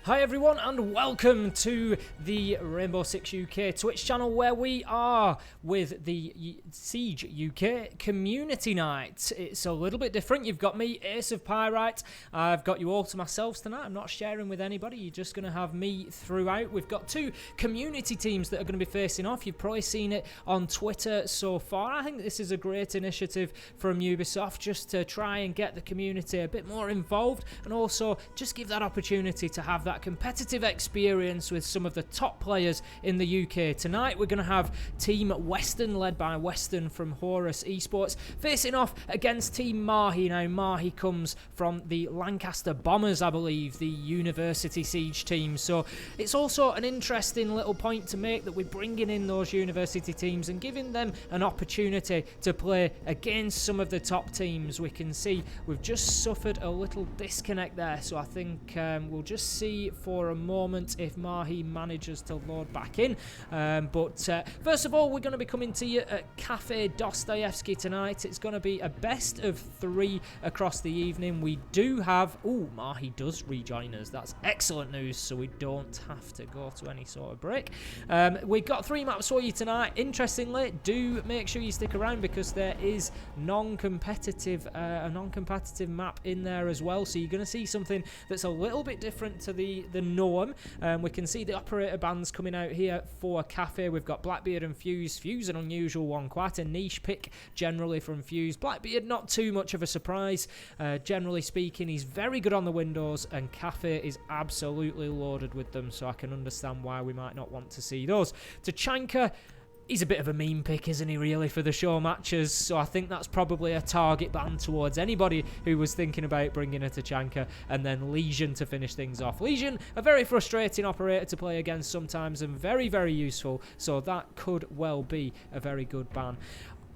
Hi everyone and welcome to the Rainbow Six UK Twitch channel where we are with the Siege UK Community Night. It's a little bit different. You've got me, Ace of Pyrite. I've got you all to myself tonight. I'm not sharing with anybody. You're just going to have me throughout. We've got two community teams that are going to be facing off. You've probably seen it on Twitter so far. I think this is a great initiative from Ubisoft just to try and get the community a bit more involved and also just give that opportunity to have that competitive experience with some of the top players in the UK. Tonight we're going to have Team Western led by Western from Horus Esports facing off against Team Mahi. Now Mahi comes from the Lancaster Bombers, I believe, the University Siege team, so it's also an interesting little point to make that we're bringing in those university teams and giving them an opportunity to play against some of the top teams. We can see we've just suffered a little disconnect there, so I think we'll just see for a moment if Mahi manages to load back in. But first of all, we're going to be coming to you at Cafe Dostoevsky tonight. It's going to be a best of 3 across the evening. We do have... Oh, Mahi does rejoin us. That's excellent news, so we don't have to go to any sort of break. We've got 3 maps for you tonight. Interestingly, do make sure you stick around because there is a non-competitive map in there as well. So you're going to see something that's a little bit different to the norm. We can see the operator bands coming out here for Cafe. We've got Blackbeard and Fuse. Fuse, an unusual one, quite a niche pick generally from Fuse. Blackbeard, not too much of a surprise. Generally speaking, he's very good on the windows, and Cafe is absolutely loaded with them, so I can understand why we might not want to see those. Tachanka, he's a bit of a meme pick, isn't he, really, for the show matches? So I think that's probably a target ban towards anybody who was thinking about bringing a Tachanka. And then Legion to finish things off. Legion, a very frustrating operator to play against sometimes and very, very useful. So that could well be a very good ban.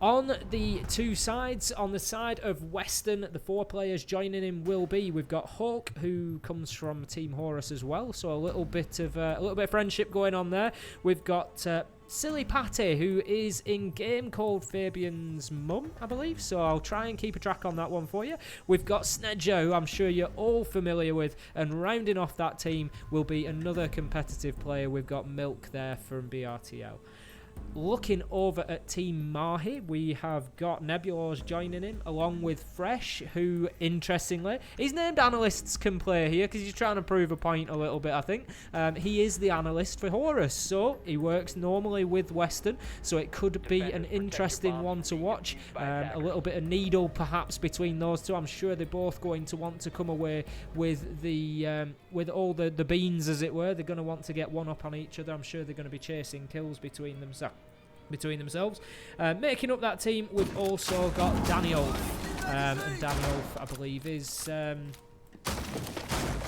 On the two sides, on the side of Western, the 4 players joining him will be, we've got Hawk, who comes from Team Horus as well, so a little bit of friendship going on there. We've got Silly Patty, who is in game called Fabian's mum, I believe, so I'll try and keep a track on that one for you. We've got Snedjo, who I'm sure you're all familiar with, and rounding off that team will be another competitive player. We've got Milk there from BRTL. Looking over at Team Mahi, we have got Nebulos joining him, along with Fresh, who, interestingly, he's named Analysts Can Play here because he's trying to prove a point a little bit, I think. He is the analyst for Horus, so he works normally with Western, so it could be an interesting one to watch. A little bit of needle, perhaps, between those two. I'm sure they're both going to want to come away with the all the beans, as it were. They're going to want to get one up on each other. I'm sure they're going to be chasing kills between themselves. Making up that team, we've also got Daniel, and Daniel, I believe, is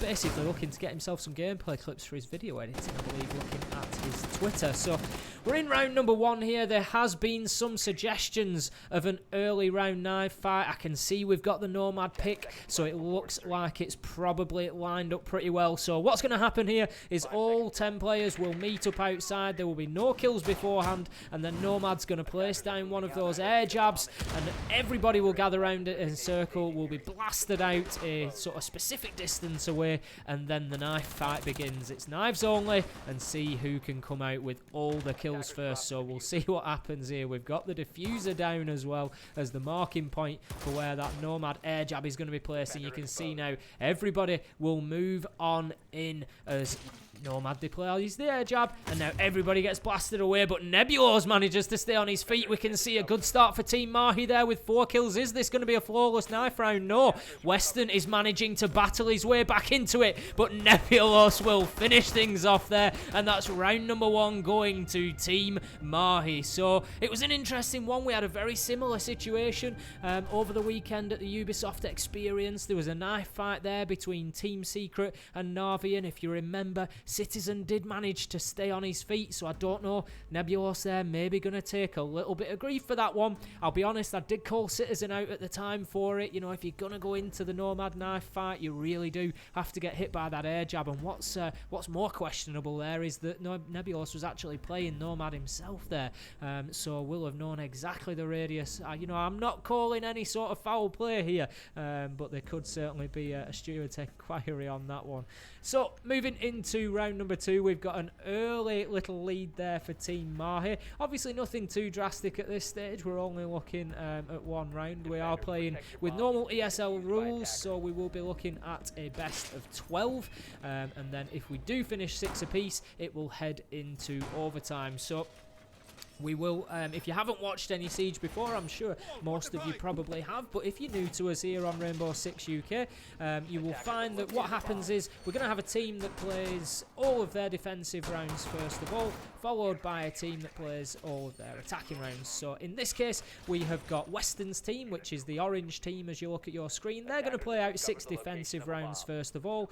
basically looking to get himself some gameplay clips for his video editing, I believe, looking at his Twitter. So we're in round number 1 here. There has been some suggestions of an early round 9 fight. I can see we've got the Nomad pick, so it looks like it's probably lined up pretty well. So what's going to happen here is all 10 players will meet up outside. There will be no kills beforehand, and then Nomad's going to place down one of those air jabs, and everybody will gather around it in a circle, will be blasted out a sort of specific distance away, and then the knife fight begins. It's knives only, and see who can come out with all the kills first. So we'll see what happens here. We've got the diffuser down as well as the marking point for where that Nomad air jab is going to be placed, and you can see now everybody will move on in as Nomad deploys the air jab, and now everybody gets blasted away, but Nebulos manages to stay on his feet. We can see a good start for Team Mahi there with 4 kills. Is this going to be a flawless knife round? No. Western is managing to battle his way back into it, but Nebulos will finish things off there, and that's round number 1 going to Team Mahi. So it was an interesting one. We had a very similar situation over the weekend at the Ubisoft Experience. There was a knife fight there between Team Secret and Navi, and if you remember, Citizen did manage to stay on his feet, so I don't know. Nebulos there maybe going to take a little bit of grief for that one. I'll be honest, I did call Citizen out at the time for it. You know, if you're going to go into the Nomad knife fight, you really do have to get hit by that air jab. And what's more questionable there is that Nebulos was actually playing Nomad himself there, so we'll have known exactly the radius. You know, I'm not calling any sort of foul play here, but there could certainly be a steward's inquiry on that one. So moving into round number 2, we've got an early little lead there for Team Mahi. Obviously nothing too drastic at this stage. We're only looking at one round. We are playing with normal ESL rules, so we will be looking at a best of 12, and then if we do finish 6 apiece, it will head into overtime. So we will, if you haven't watched any Siege before, I'm sure most of you probably have, but if you're new to us here on Rainbow Six UK, you will find that what happens is we're going to have a team that plays all of their defensive rounds first of all, followed by a team that plays all of their attacking rounds. So in this case, we have got Western's team, which is the orange team as you look at your screen. They're going to play out 6 defensive rounds first of all,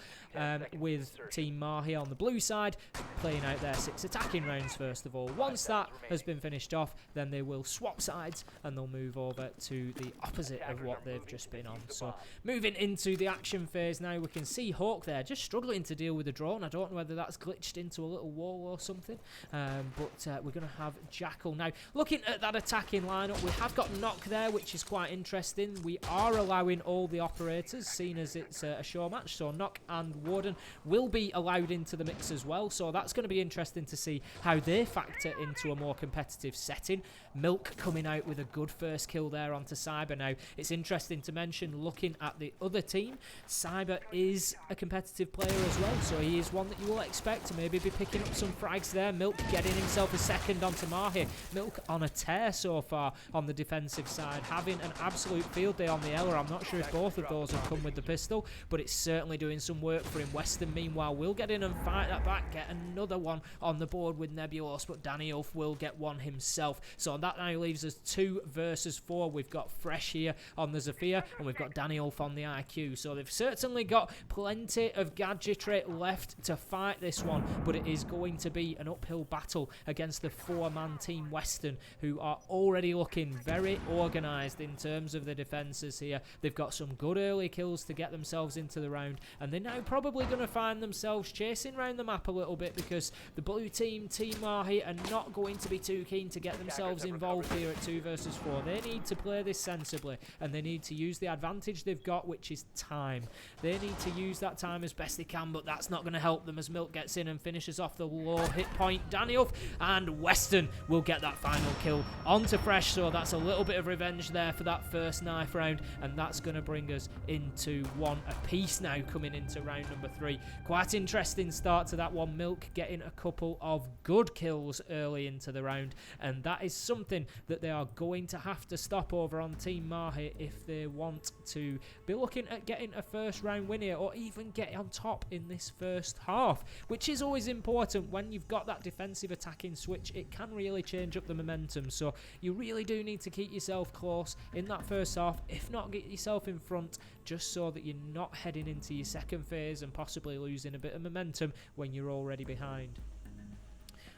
with Team Mahi on the blue side playing out their 6 attacking rounds first of all. Once that has been finished off, then they will swap sides and they'll move over to the opposite of what they've just been on. So moving into the action phase now, we can see Hawk there just struggling to deal with the drone. I don't know whether that's glitched into a little wall or something, but we're going to have Jackal. Now, looking at that attacking lineup, we have got Knock there, which is quite interesting. We are allowing all the operators, seeing as it's a show match, so Knock and Warden will be allowed into the mix as well, so that's going to be interesting to see how they factor into a more competitive setting. Milk coming out with a good first kill there onto Cyber. Now, it's interesting to mention, looking at the other team, Cyber is a competitive player as well, so he is one that you will expect to maybe be picking up some frags there. Milk getting himself a second onto Mahi. Milk on a tear so far on the defensive side, having an absolute field day on the Ella. I'm not sure if both of those have come with the pistol, but it's certainly doing some work for him. Western, meanwhile, will get in and fight that back, get another one on the board with Nebulos, but Danny Ulf will get one himself. So that now leaves us 2 versus 4. We've got Fresh here on the Zafir, and we've got Danny Ulf on the IQ. So they've certainly got plenty of gadgetry left to fight this one, but it is going to be an uphill battle against the 4-man team Western, who are already looking very organised in terms of the defences here. They've got some good early kills to get themselves into the round, and they're now probably going to find themselves chasing around the map a little bit, because the blue team, Team Mahi, are not going to be too keen to get themselves involved here at 2 versus 4. They need to play this sensibly, and they need to use the advantage they've got, which is time. They need to use that time as best they can, but that's not going to help them as Milk gets in and finishes off the low hit point Daniel, and Western will get that final kill onto Fresh. So that's a little bit of revenge there for that first knife round, and that's going to bring us into 1 apiece now coming into round number 3. Quite interesting start to that one. Milk getting a couple of good kills early into the round, and that is something that they are going to have to stop over on Team Mahi if they want to be looking at getting a first round win here, or even get on top in this first half, which is always important. When you've got that defensive attacking switch, it can really change up the momentum, so you really do need to keep yourself close in that first half, if not get yourself in front, just so that you're not heading into your second phase and possibly losing a bit of momentum when you're already behind.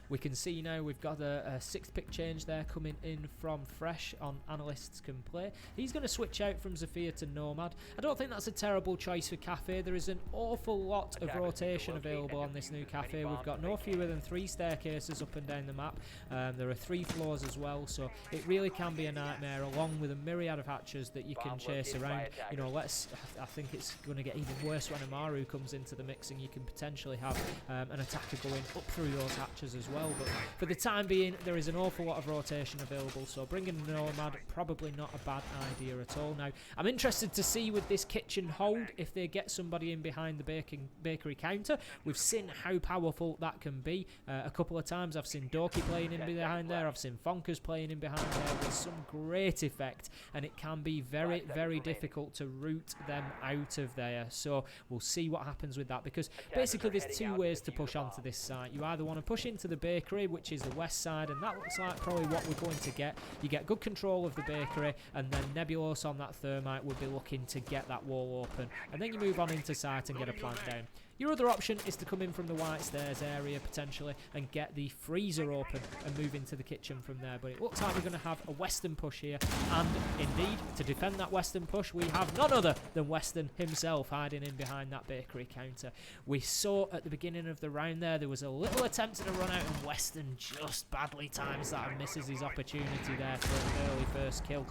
We can see now we've got a 6th pick change there coming in from Fresh on Analysts Can Play. He's going to switch out from Zafir to Nomad. I don't think that's a terrible choice for Cafe. There is an awful lot of rotation available on this new Cafe. We've got no fewer than 3 staircases up and down the map. There are 3 floors as well, so it really can be a nightmare, along with a myriad of hatches that you can chase around. You know, I think it's going to get even worse when Amaru comes into the mix, and you can potentially have an attacker going up through those hatches as well. But for the time being, there is an awful lot of rotation available, so bringing a Nomad, probably not a bad idea at all. Now, I'm interested to see with this kitchen hold if they get somebody in behind the bakery counter. We've seen how powerful that can be. A couple of times I've seen Doki playing in behind there, I've seen Fonkers playing in behind there with some great effect, and it can be very, very difficult to root them out of there. So we'll see what happens with that, because basically there's 2 ways to push onto this site. You either want to push into the bakery, which is the west side, and that looks like probably what we're going to get. You get good control of the bakery, and then Nebulos on that thermite would be looking to get that wall open, and then you move on into site and get a plant down. Your other option is to come in from the white stairs area potentially and get the freezer open and move into the kitchen from there. But it looks like we're going to have a Western push here, and indeed, to defend that Western push, we have none other than Western himself hiding in behind that bakery counter. We saw at the beginning of the round there was a little attempt at a run out, and Western just badly times that and misses his opportunity there for an early first kill.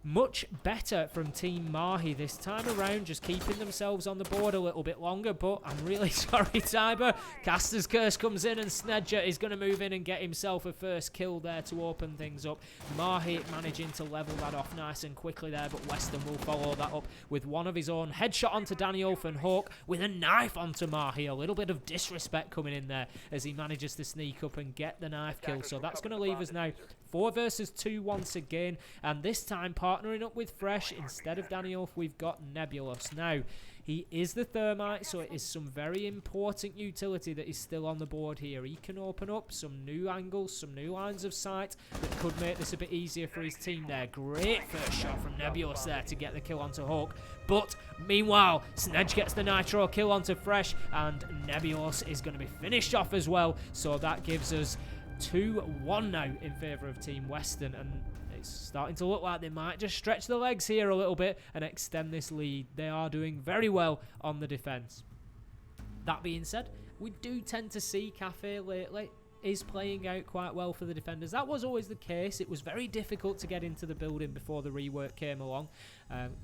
Much better from Team Mahi this time around, just keeping themselves on the board a little bit longer, but I'm really sorry, Tiber. Caster's Curse comes in and Snedger is going to move in and get himself a first kill there to open things up. Mahi managing to level that off nice and quickly there, but Western will follow that up with one of his own. Headshot onto Daniel and Hawk with a knife onto Mahi. A little bit of disrespect coming in there as he manages to sneak up and get the knife kill. So that's going to leave us now 4 versus 2 once again, and this time partnering up with Fresh instead of Daniel, we've got Nebulous. Now, he is the Thermite, so it is some very important utility that is still on the board here. He can open up some new angles, some new lines of sight that could make this a bit easier for his team there. Great first shot from Nebulous there to get the kill onto Hawk. But meanwhile, Snedge gets the Nitro kill onto Fresh, and Nebulous is going to be finished off as well. So that gives us 2-1 now in favour of Team Western, and it's starting to look like they might just stretch the legs here a little bit and extend this lead. They are doing very well on the defence. That being said, we do tend to see Cafe lately is playing out quite well for the defenders. That was always the case. It was very difficult to get into the building before the rework came along.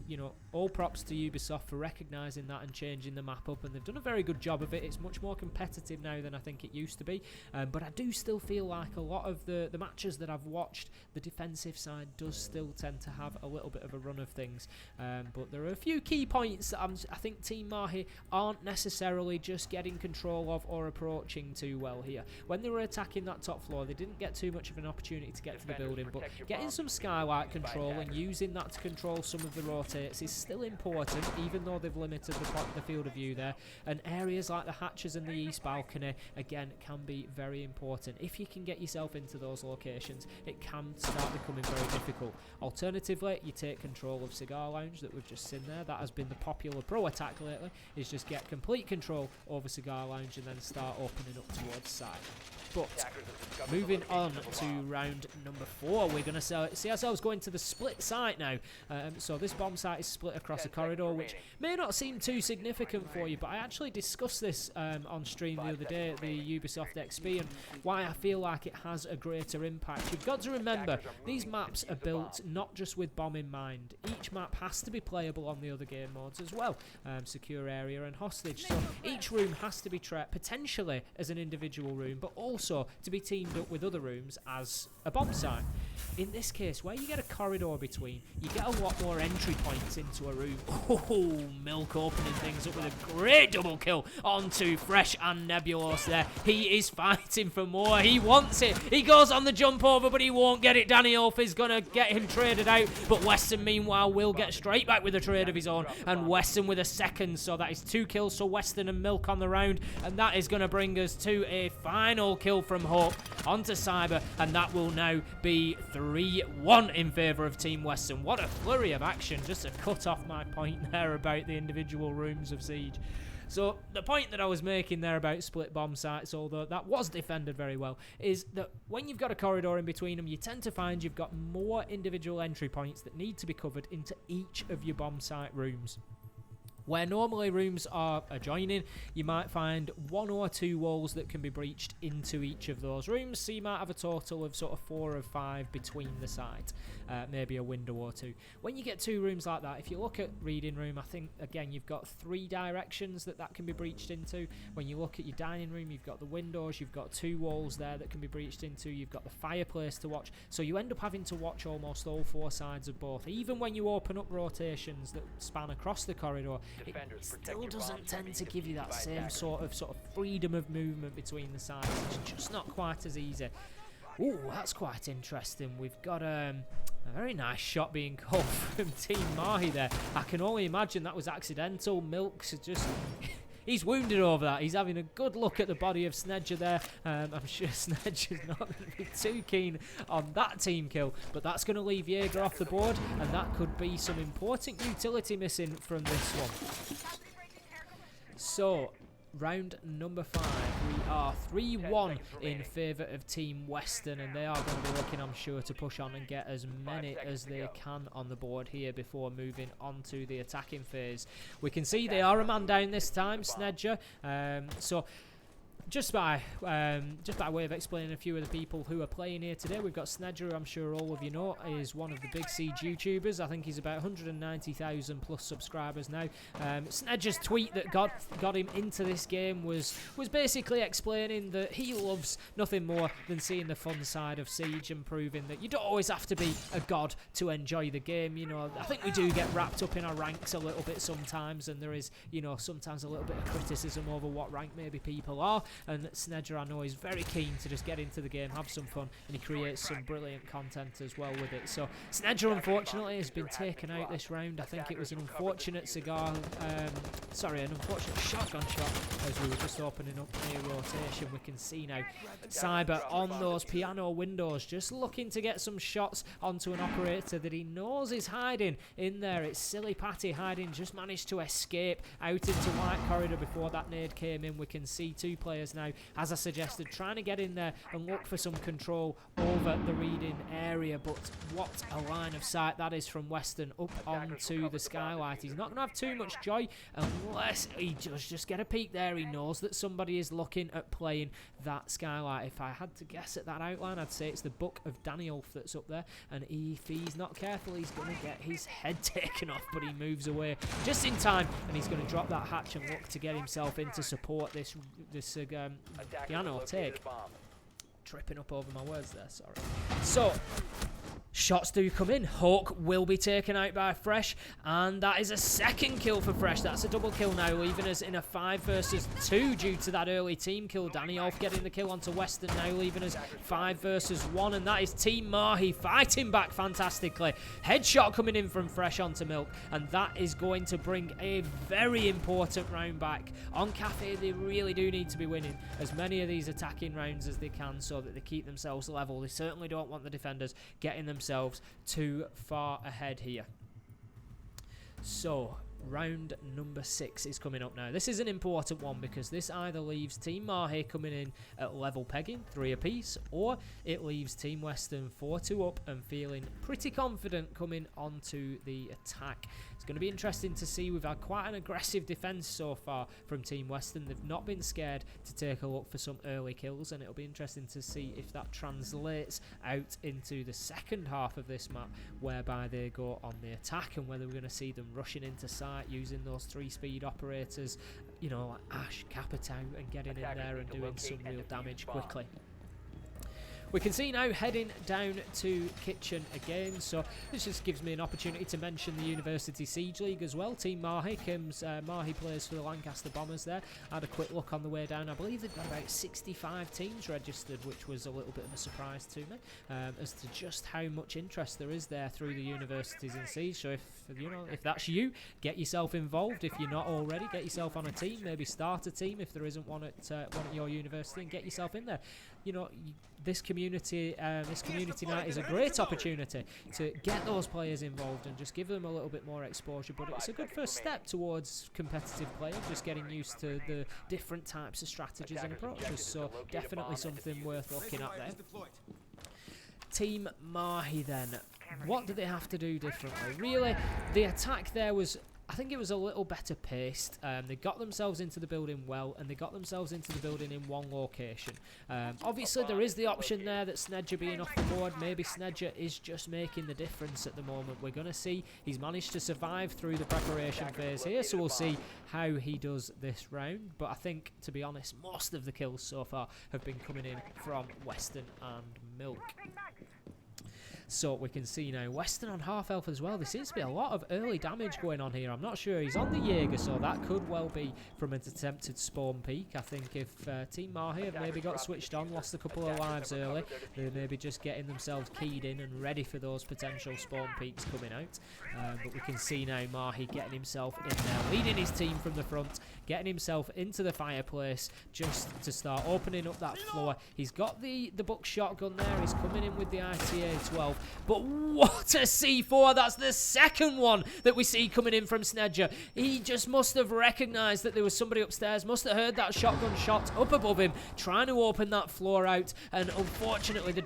You know, all props to Ubisoft for recognising that and changing the map up, and they've done a very good job of it. It's much more competitive now than I think it used to be, but I do still feel like a lot of the matches that I've watched, the defensive side does still tend to have a little bit of a run of things, but there are a few key points that I think Team Mahi aren't necessarily just getting control of or approaching too well here. When they were attacking that top floor, they didn't get too much of an opportunity to get to the building, but getting some skylight control and using that to control some of the rotates is still important, even though they've limited the field of view there. And areas like the hatches and the east balcony, again, can be very important. If you can get yourself into those locations, it can start becoming very difficult. Alternatively, you take control of Cigar Lounge that we've just seen there. That has been the popular pro attack lately, is just get complete control over Cigar Lounge and then start opening up towards side. But moving on to round number 4, we're going to see ourselves going to the split site now. So this bomb site is split across a corridor, which may not seem too significant for you, but I actually discussed this on stream the other day at the Ubisoft XP and why I feel like it has a greater impact. You've got to remember, these maps are built not just with bomb in mind. Each map has to be playable on the other game modes as well, secure area and hostage. So each room has to be treated potentially as an individual room, but also to be teamed up with other rooms as a bomb site. In this case, where you get a corridor between, you get a lot more entry points into a room. Oh, Milk opening things up with a great double kill onto Fresh and Nebulous there. He is fighting for more. He wants it. He goes on the jump over, but he won't get it. Danny Ulf is going to get him traded out, but Weston, meanwhile, will get straight back with a trade of his own, and Weston with a second, so that is 2 kills for Weston and Milk on the round, and that is going to bring us to a final kill from Hope onto Cyber, and that will now be 3-1 in favour of Team Western. What a flurry of action, just to cut off my point there about the individual rooms of Siege. So the point that I was making there about split bomb sites, although that was defended very well, is that when you've got a corridor in between them, you tend to find you've got more individual entry points that need to be covered into each of your bomb site rooms. Where normally rooms are adjoining, you might find 1 or 2 walls that can be breached into each of those rooms, so you might have a total of sort of 4 or 5 between the site, maybe a window or 2. When you get 2 rooms like that, if you look at reading room, I think, again, you've got 3 directions that can be breached into. When you look at your dining room, you've got the windows, you've got 2 walls there that can be breached into, you've got the fireplace to watch, so you end up having to watch almost all 4 sides of both. Even when you open up rotations that span across the corridor, it still doesn't tend to give you that same sort of freedom of movement between the sides. It's just not quite as easy. Ooh, that's quite interesting. We've got a very nice shot being called from Team Mahi there. I can only imagine that was accidental. Milk's just... He's wounded over that. He's having a good look at the body of Snedger there. I'm sure Snedger's not going to be too keen on that team kill, but that's going to leave Jaeger off the board, and that could be some important utility missing from this one. So, round number 5. We are 3-1 in favour of Team Western, and they are going to be looking, I'm sure, to push on and get as many as they can on the board here before moving on to the attacking phase. We can see they are a man down this time, Snedger. So just by way of explaining a few of the people who are playing here today, we've got Snedger, I'm sure all of you know, is one of the big Siege YouTubers. I think he's about 190,000 plus subscribers now. Snedger's tweet that got him into this game was basically explaining that he loves nothing more than seeing the fun side of Siege and proving that you don't always have to be a god to enjoy the game. You know, I think we do get wrapped up in our ranks a little bit sometimes, and there is, you know, sometimes a little bit of criticism over what rank maybe people are. And Snedger, I know, is very keen to just get into the game, have some fun, and he creates some brilliant content as well with it. So Snedger, unfortunately, has been taken out this round. I think it was an unfortunate an unfortunate shotgun shot as we were just opening up a rotation. We can see now Cyber on those piano windows, just looking to get some shots onto an operator that he knows is hiding in there. It's Silly Patty hiding, just managed to escape out into White Corridor before that nade came in. We can see 2 players now, as I suggested, trying to get in there and look for some control over the reading area. But what a line of sight that is from Western up onto the skylight. He's not going to have too much joy unless he does just get a peek there. He knows that somebody is looking at playing that skylight. If I had to guess at that outline, I'd say it's the Book of Daniel that's up there, and if he's not careful, he's going to get his head taken off, but he moves away just in time, and he's going to drop that hatch and look to get himself in to support this piano take. Tripping up over my words there, sorry. So shots do come in. Hawk will be taken out by Fresh, and that is a second kill for Fresh. That's a double kill now, leaving us in a 5 versus 2 due to that early team kill. Danny Olf getting the kill onto Western now, leaving us 5 versus 1, and that is Team Mahi fighting back fantastically. Headshot coming in from Fresh onto Milk, and that is going to bring a very important round back. On Cafe, they really do need to be winning as many of these attacking rounds as they can so that they keep themselves level. They certainly don't want the defenders getting themselves too far ahead here. So round number 6 is coming up now. This is an important one because this either leaves Team Mahi coming in at level pegging, 3 apiece, or it leaves Team Western 4-2 up and feeling pretty confident coming onto the attack. It's going to be interesting to see. We've had quite an aggressive defense so far from Team Western. They've not been scared to take a look for some early kills, and it'll be interesting to see if that translates out into the second half of this map, whereby they go on the attack, and whether we're going to see them rushing into site using those 3-speed operators, you know, like Ash, Capitao, and getting in there and doing some real damage quickly. We can see now heading down to Kitchen again, so this just gives me an opportunity to mention the University Siege League as well. Team Mahi Mahi plays for the Lancaster Bombers there. I had a quick look on the way down. I believe they've got about 65 teams registered, which was a little bit of a surprise to me as to just how much interest there is there through the universities in Siege. So if that's you, get yourself involved. If you're not already, get yourself on a team. Maybe start a team if there isn't one at your university, and get yourself in there. You know, this community night is a great opportunity to get those players involved and just give them a little bit more exposure. But it's a good first step towards competitive play, just getting used to the different types of strategies and approaches. So definitely something worth looking at there. Team Mahi then, what do they have to do differently? Really, the attack there was, I think it was a little better paced. They got themselves into the building well, and they got themselves into the building in one location. Obviously, there is the option there that Snedger being off the board. Maybe Snedger is just making the difference at the moment. We're going to see. He's managed to survive through the preparation phase here, so we'll see how he does this round. But I think, to be honest, most of the kills so far have been coming in from Western and Milk. So we can see now Western on half health as well. There seems to be a lot of early damage going on here. I'm not sure. He's on the Jaeger, so that could well be from an attempted spawn peak. I think if Team Mahi have maybe got switched on, lost a couple of lives early, they're maybe just getting themselves keyed in and ready for those potential spawn peaks coming out. But we can see now Mahi getting himself in there, leading his team from the front, getting himself into the fireplace just to start opening up that floor. He's got the buck shotgun there. He's coming in with the ITA-12. But what a C4. That's the second one that we see coming in from Snedger. He just must have recognised that there was somebody upstairs, must have heard that shotgun shot up above him, trying to open that floor out, and unfortunately the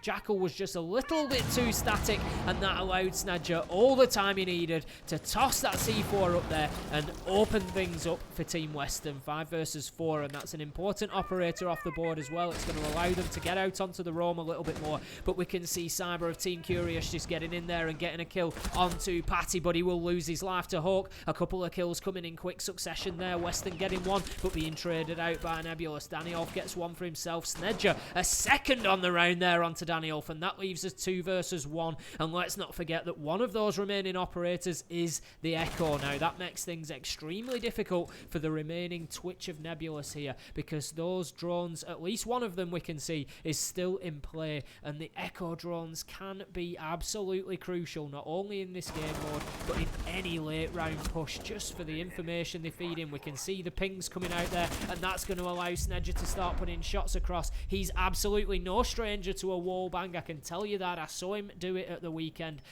Jackal was just a little bit too static, and that allowed Snedger all the time he needed to toss that C4 up there and open things up for Team Western. 5 versus 4, and that's an important operator off the board as well. It's going to allow them to get out onto the roam a little bit more, but we can see Cyber of Team Curious just getting in there and getting a kill onto Patty, but he will lose his life to Hawk. A couple of kills coming in quick succession there. Western getting one, but being traded out by Nebulous. Danielf gets one for himself. Snedger a second on the round there onto Danielf, and that leaves us 2 versus 1. And let's not forget that one of those remaining operators is the Echo. Now that makes things extremely difficult for the remaining Twitch of Nebulous here, because those drones, at least one of them we can see, is still in play, and the Echo drones can be absolutely crucial, not only in this game mode, but in any late round push, just for the information they feed in. We can see the pings coming out there, and that's going to allow Snedger to start putting shots across. He's absolutely no stranger to a wall bang, I can tell you that. I saw him do it at the weekend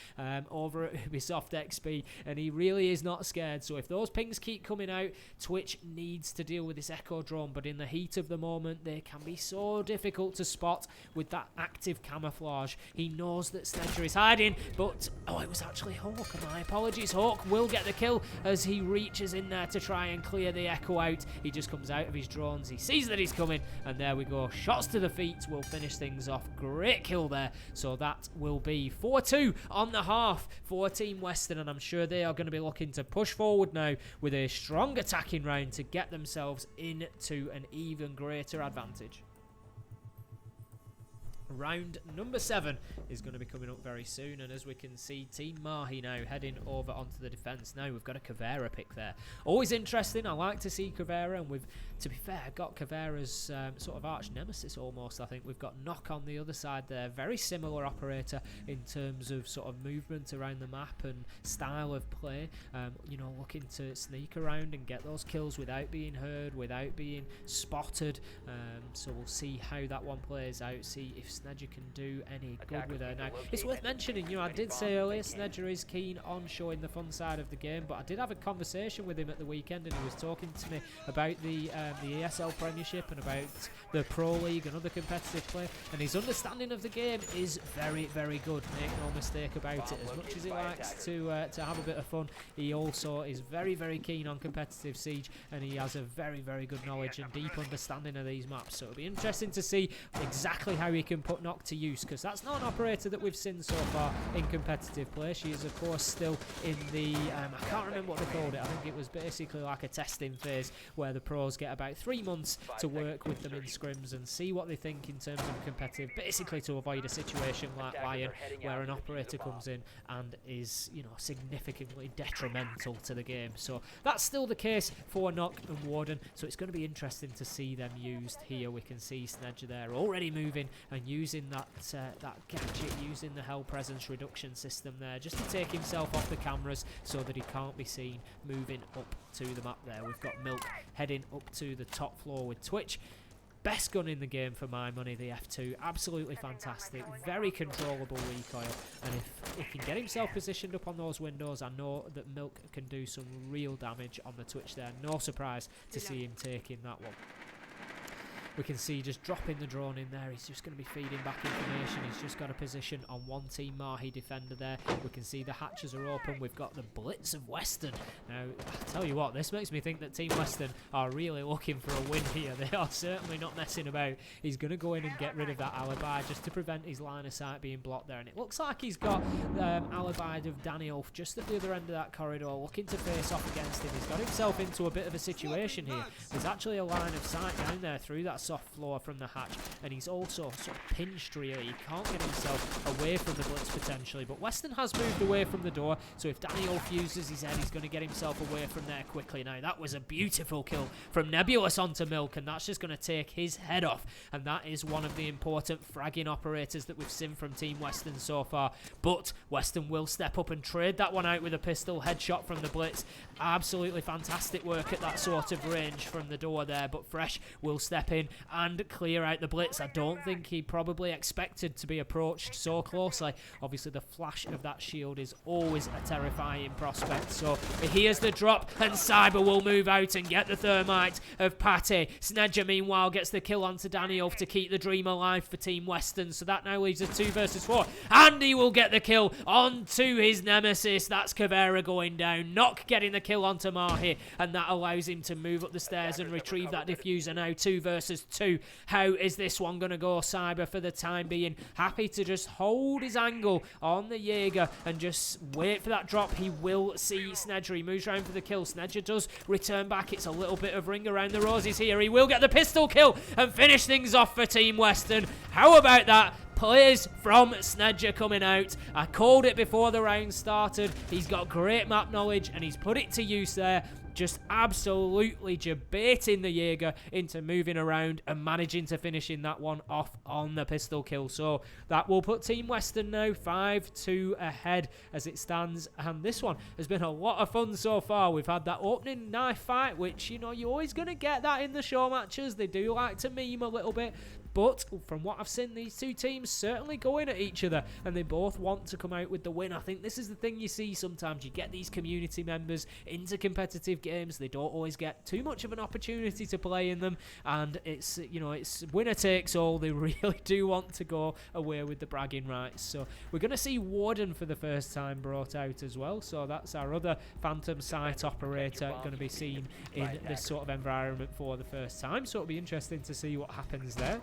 over at Ubisoft XP, and he really is not scared. So if those pings keep coming out, Twitch needs to deal with this Echo drone, but in the heat of the moment they can be so difficult to spot with that active camouflage. He knows that Snedger is hiding, but oh, it was actually Hawk. My apologies. Hawk will get the kill as he reaches in there to try and clear the Echo out. He just comes out of his drones, he sees that he's coming, and there we go. Shots to the feet will finish things off. Great kill there. So that will be 4-2 on the half for Team Western, and I'm sure they are going to be looking to push forward now with a strong attacking round to get themselves into an even greater advantage. Round number 7 is going to be coming up very soon, and as we can see, Team Mahi now heading over onto the defence. Now we've got a Caveira pick there. Always interesting. I like to see Caveira, and we've, to be fair, got Caveira's sort of arch nemesis almost. I think we've got Knock on the other side there. Very similar operator in terms of sort of movement around the map and style of play. You know, looking to sneak around and get those kills without being heard, without being spotted. So we'll see how that one plays out. See if Snedger can do any good with her. Now, it's worth mentioning, you know, I did say earlier, Snedger is keen on showing the fun side of the game, but I did have a conversation with him at the weekend, and he was talking to me about the ESL Premiership and about the Pro League and other competitive play, and his understanding of the game is very, very good. Make no mistake about it. As much as he likes to have a bit of fun, he also is very, very keen on competitive Siege, and he has a very, very good knowledge and deep understanding of these maps. So it'll be interesting to see exactly how he can put Knock to use, because that's not an operator that we've seen so far in competitive play. She is, of course, still in the I can't remember what they called it. I think it was basically like a testing phase where the pros get about 3 months to work with them in scrims and see what they think in terms of competitive, basically to avoid a situation like Lion where an operator comes in and is, you know, significantly detrimental to the game. So that's still the case for Knock and Warden, so it's going to be interesting to see them used here. We can see Snedger there already moving and using that gadget, using the Hell Presence reduction system there, just to take himself off the cameras so that he can't be seen moving up to the map there. We've got Milk heading up to the top floor with Twitch. Best gun in the game for my money, the F2. Absolutely fantastic. Very controllable recoil. And if he can get himself positioned up on those windows, I know that Milk can do some real damage on the Twitch there. No surprise to see him taking that one. We can see just dropping the drone in there. He's just going to be feeding back information. He's just got a position on one Team Mahi defender there. We can see the hatches are open. We've got the Blitz of Western. Now, I tell you what, this makes me think that Team Western are really looking for a win here. They are certainly not messing about. He's going to go in and get rid of that alibi just to prevent his line of sight being blocked there. And it looks like he's got alibi of Danielf just at the other end of that corridor, looking to face off against him. He's got himself into a bit of a situation here. There's actually a line of sight down there through that soft floor from the hatch, and he's also sort of pinched really. He can't get himself away from the Blitz potentially, but Western has moved away from the door, so if Daniel fuses his head, he's going to get himself away from there quickly. Now that was a beautiful kill from Nebulous onto Milk, and that's just going to take his head off, and that is one of the important fragging operators that we've seen from Team Western so far. But Western will step up and trade that one out with a pistol headshot from the Blitz. Absolutely fantastic work at that sort of range from the door there, but Fresh will step in and clear out the blitz. I don't think he probably expected to be approached so closely. Obviously, the flash of that shield is always a terrifying prospect. So here's the drop, and Cyber will move out and get the thermite of Patty. Snedger, meanwhile, gets the kill onto Danny Ulf to keep the dream alive for Team Western. So that now leaves a 2 versus 4. And he will get the kill onto his nemesis. That's Caveira going down. Knock getting the kill onto Mahi, and that allows him to move up the stairs and retrieve that diffuser. Now 2 versus 2. How is this one going to go? Cyber, for the time being, happy to just hold his angle on the Jaeger and just wait for that drop. He will see Snedger. He moves around for the kill. Snedger does return back. It's a little bit of ring around the roses here. He will get the pistol kill and finish things off for Team Western. How about that? Plays from Snedger coming out. I called it before the round started. He's got great map knowledge and he's put it to use there. Just absolutely debating the Jaeger into moving around and managing to finishing that one off on the pistol kill. So that will put Team Western now 5-2 ahead as it stands. And this one has been a lot of fun so far. We've had that opening knife fight, which, you know, you're always going to get that in the show matches. They do like to meme a little bit. But from what I've seen, these two teams certainly going at each other, and they both want to come out with the win. I think this is the thing you see sometimes. You get these community members into competitive games. They don't always get too much of an opportunity to play in them, and it's, you know, it's winner takes all. They really do want to go away with the bragging rights. So we're going to see Warden for the first time brought out as well. So that's our other Phantom site operator going to be seen in this sort of environment for the first time. So it'll be interesting to see what happens there.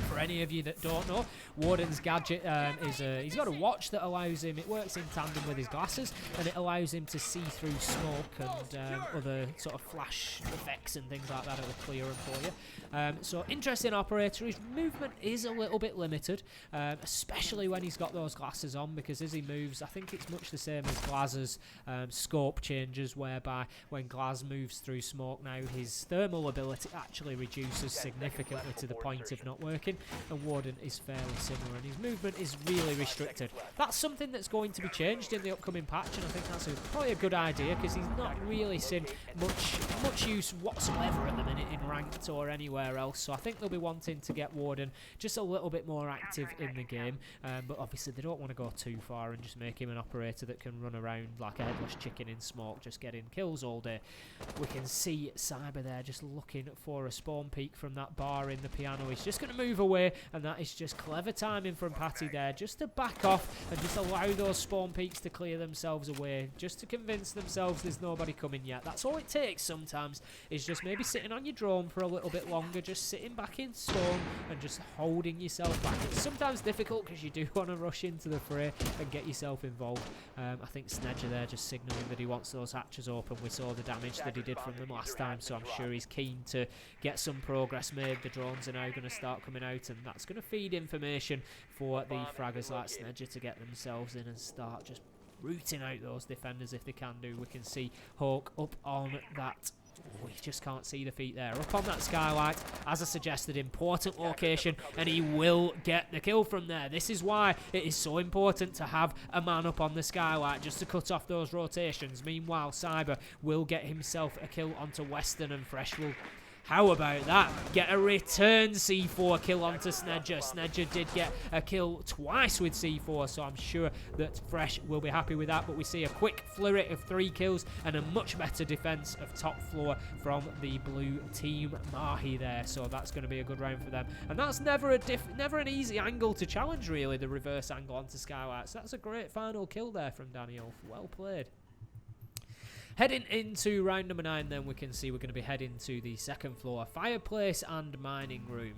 For any of you that don't know, Warden's gadget is he's got a watch that allows him, it works in tandem with his glasses, and it allows him to see through smoke and other sort of flash effects and things like that that are clearer for you. So interesting operator. His movement is a little bit limited, especially when he's got those glasses on, because as he moves, I think it's much the same as Glaz's scope changes, whereby when Glaz moves through smoke now, his thermal ability actually reduces significantly to the point of not working. And Warden is fairly similar, and his movement is really restricted. That's something that's going to be changed in the upcoming patch, and I think that's probably a good idea, because he's not really seen much use whatsoever at the minute in ranked or anywhere else. So I think they'll be wanting to get Warden just a little bit more active in the game, but obviously they don't want to go too far and just make him an operator that can run around like a headless chicken in smoke, just getting kills all day. We can see Cyber there just looking for a spawn peak from that bar in the piano. He's just going to move away, and that is just clever timing from Patty there, just to back off and just allow those spawn peaks to clear themselves away, just to convince themselves there's nobody coming yet. That's all it takes sometimes, is just maybe sitting on your drone for a little bit longer, just sitting back in stone and just holding yourself back. It's sometimes difficult because you do want to rush into the fray and get yourself involved. I think Snedger there just signalling that he wants those hatches open. We saw the damage that he did from them last time, so I'm sure he's keen to get some progress made. The drones are now going to start coming out, and that's going to feed information for the fraggers like Snedger to get themselves in and start just rooting out those defenders if they can do. We can see Hawk up on that. We just can't see the feet there. Up on that skylight, as I suggested, important location, and he will get the kill from there. This is why it is so important to have a man up on the skylight, just to cut off those rotations. Meanwhile, Cyber will get himself a kill onto Western, and Fresh will... How about that? Get a return C4 kill onto Snedger. Snedger did get a kill twice with C4, so I'm sure that Fresh will be happy with that. But we see a quick flurry of 3 kills and a much better defense of top floor from the blue team Mahi there. So that's going to be a good round for them. And that's never an easy angle to challenge, really, the reverse angle onto Skylight. So that's a great final kill there from Daniel. Well played. Heading into round number 9, then we can see we're going to be heading to the second floor, fireplace and mining room.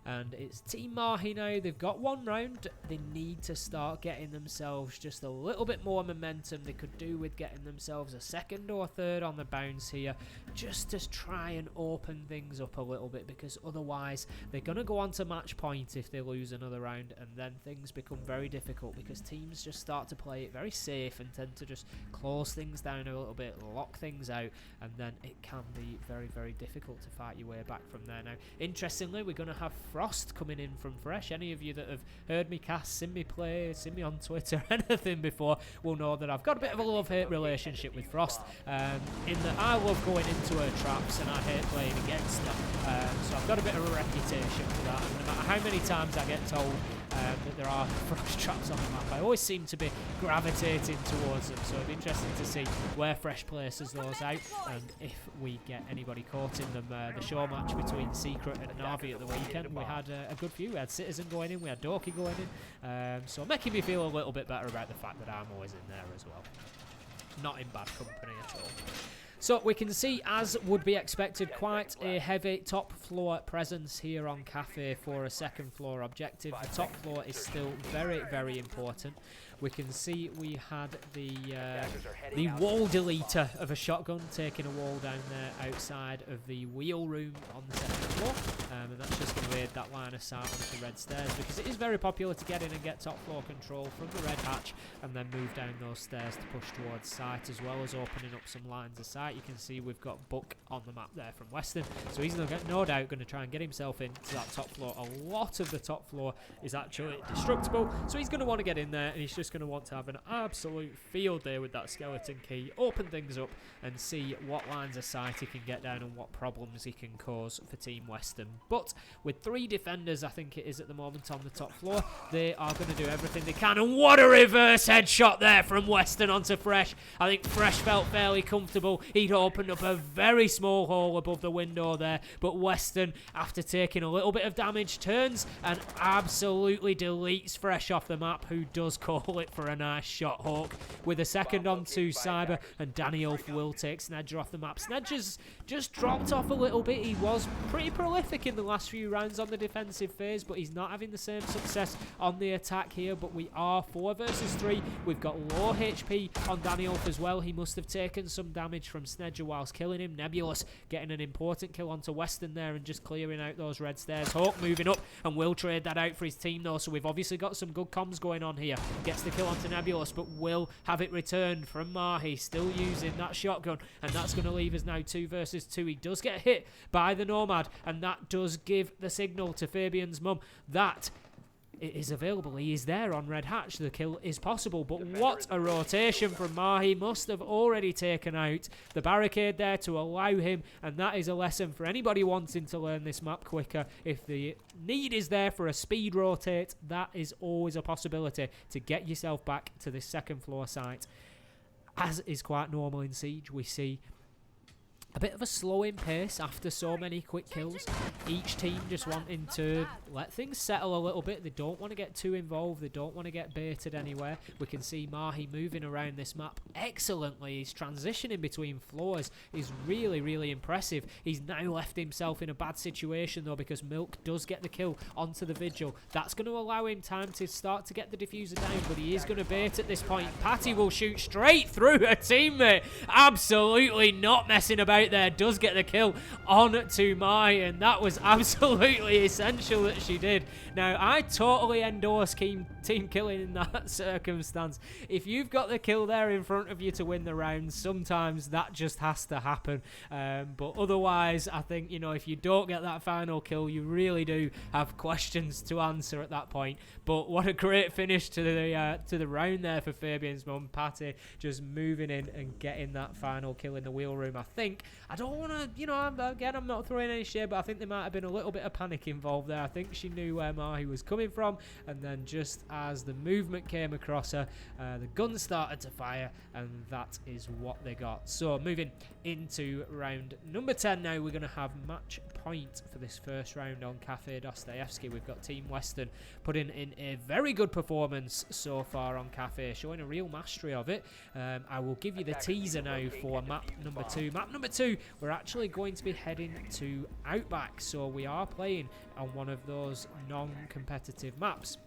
And it's Team Mahi now. They've got one round. They need to start getting themselves just a little bit more momentum. They could do with getting themselves a second or third on the bounce here, just to try and open things up a little bit, because otherwise they're going to go on to match point if they lose another round, and then things become very difficult, because teams just start to play it very safe and tend to just close things down a little bit, lock things out, and then it can be very, very difficult to fight your way back from there. Now, interestingly, we're going to have frost coming in from Fresh. Any of you that have heard me cast, seen me play, seen me on Twitter, anything before, will know that I've got a bit of a love-hate relationship with Frost, in that I love going into her traps and I hate playing against her. So I've got a bit of a reputation for that, and no matter how many times I get told that there are Frost traps on the map, I always seem to be gravitating towards them. So it'll be interesting to see where Fresh places those out, and if we get anybody caught in them. The show match between Secret and Navi at the weekend, we had a good few. We had Citizen going in, we had Doki going in, so making me feel a little bit better about the fact that I'm always in there as well. Not in bad company at all. So we can see, as would be expected, quite a heavy top floor presence here on Cafe for a second floor objective. The top floor is still very, very important. We can see we had the wall deleter of a shotgun taking a wall down there outside of the wheel room on the second floor, and that's just going to aid that line of sight onto the red stairs, because it is very popular to get in and get top floor control from the red hatch and then move down those stairs to push towards site, as well as opening up some lines of sight. You can see we've got Buck on the map there from Western, so he's no doubt going to try and get himself into that top floor. A lot of the top floor is actually destructible, so he's going to want to get in there, and he's just going to want to have an absolute field day with that skeleton key, open things up and see what lines of sight he can get down and what problems he can cause for Team Western. But with 3 defenders, I think it is at the moment, on the top floor, they are going to do everything they can. And what a reverse headshot there from Western onto Fresh. I think Fresh felt fairly comfortable. He'd opened up a very small hole above the window there, but Western, after taking a little bit of damage, turns and absolutely deletes Fresh off the map, who does call it for a nice shot, Hawk, with a second onto Cyber, and Danny Ulf will take Snedger off the map. Snedger's just dropped off a little bit. He was pretty prolific in the last few rounds on the defensive phase, but he's not having the same success on the attack here. But we are 4 versus 3. We've got low HP on Danny Ulf as well. He must have taken some damage from Snedger whilst killing him. Nebulous getting an important kill onto Western there and just clearing out those red stairs. Hawk moving up and will trade that out for his team though, so we've obviously got some good comms going on here. Gets the kill onto Nebulous, but will have it returned from Mahi, still using that shotgun, and that's going to leave us now 2 versus 2. He does get hit by the Nomad, and that does give the signal to Fabian's mum that it is available. He is there on red hatch. The kill is possible, but what a rotation from Mahi. Must have already taken out the barricade there to allow him, and that is a lesson for anybody wanting to learn this map quicker. If the need is there for a speed rotate, that is always a possibility to get yourself back to this second floor site. As is quite normal in Siege, we see a bit of a slowing pace after so many quick kills. Each team just wanting to let things settle a little bit. They don't want to get too involved. They don't want to get baited anywhere. We can see Mahi moving around this map excellently. His transitioning between floors is really, really impressive. He's now left himself in a bad situation though, because Milk does get the kill onto the Vigil. That's going to allow him time to start to get the diffuser down, but he is going to bait at this point. Patty will shoot straight through her teammate. Absolutely not messing about there. Does get the kill on to Mai, and that was absolutely essential that she did. Now, I totally endorse team killing in that circumstance. If you've got the kill there in front of you to win the round, sometimes that just has to happen. But otherwise, I think, you know, if you don't get that final kill, you really do have questions to answer at that point. But what a great finish to the round there for Fabian's mum. Patty just moving in and getting that final kill in the wheel room. I don't want to, you know, I'm not throwing any shade, but I think there might have been a little bit of panic involved there. I think she knew where Mahi was coming from, and then just as the movement came across her, the gun started to fire, and that is what they got. So moving into round number 10 now, we're going to have match point for this first round on Cafe Dostoevsky. We've got Team Western putting in a very good performance so far on Cafe, showing a real mastery of it. I will give you the teaser now for map number 2. Map number 2, we're actually going to be heading to Outback, so we are playing on one of those non-competitive maps.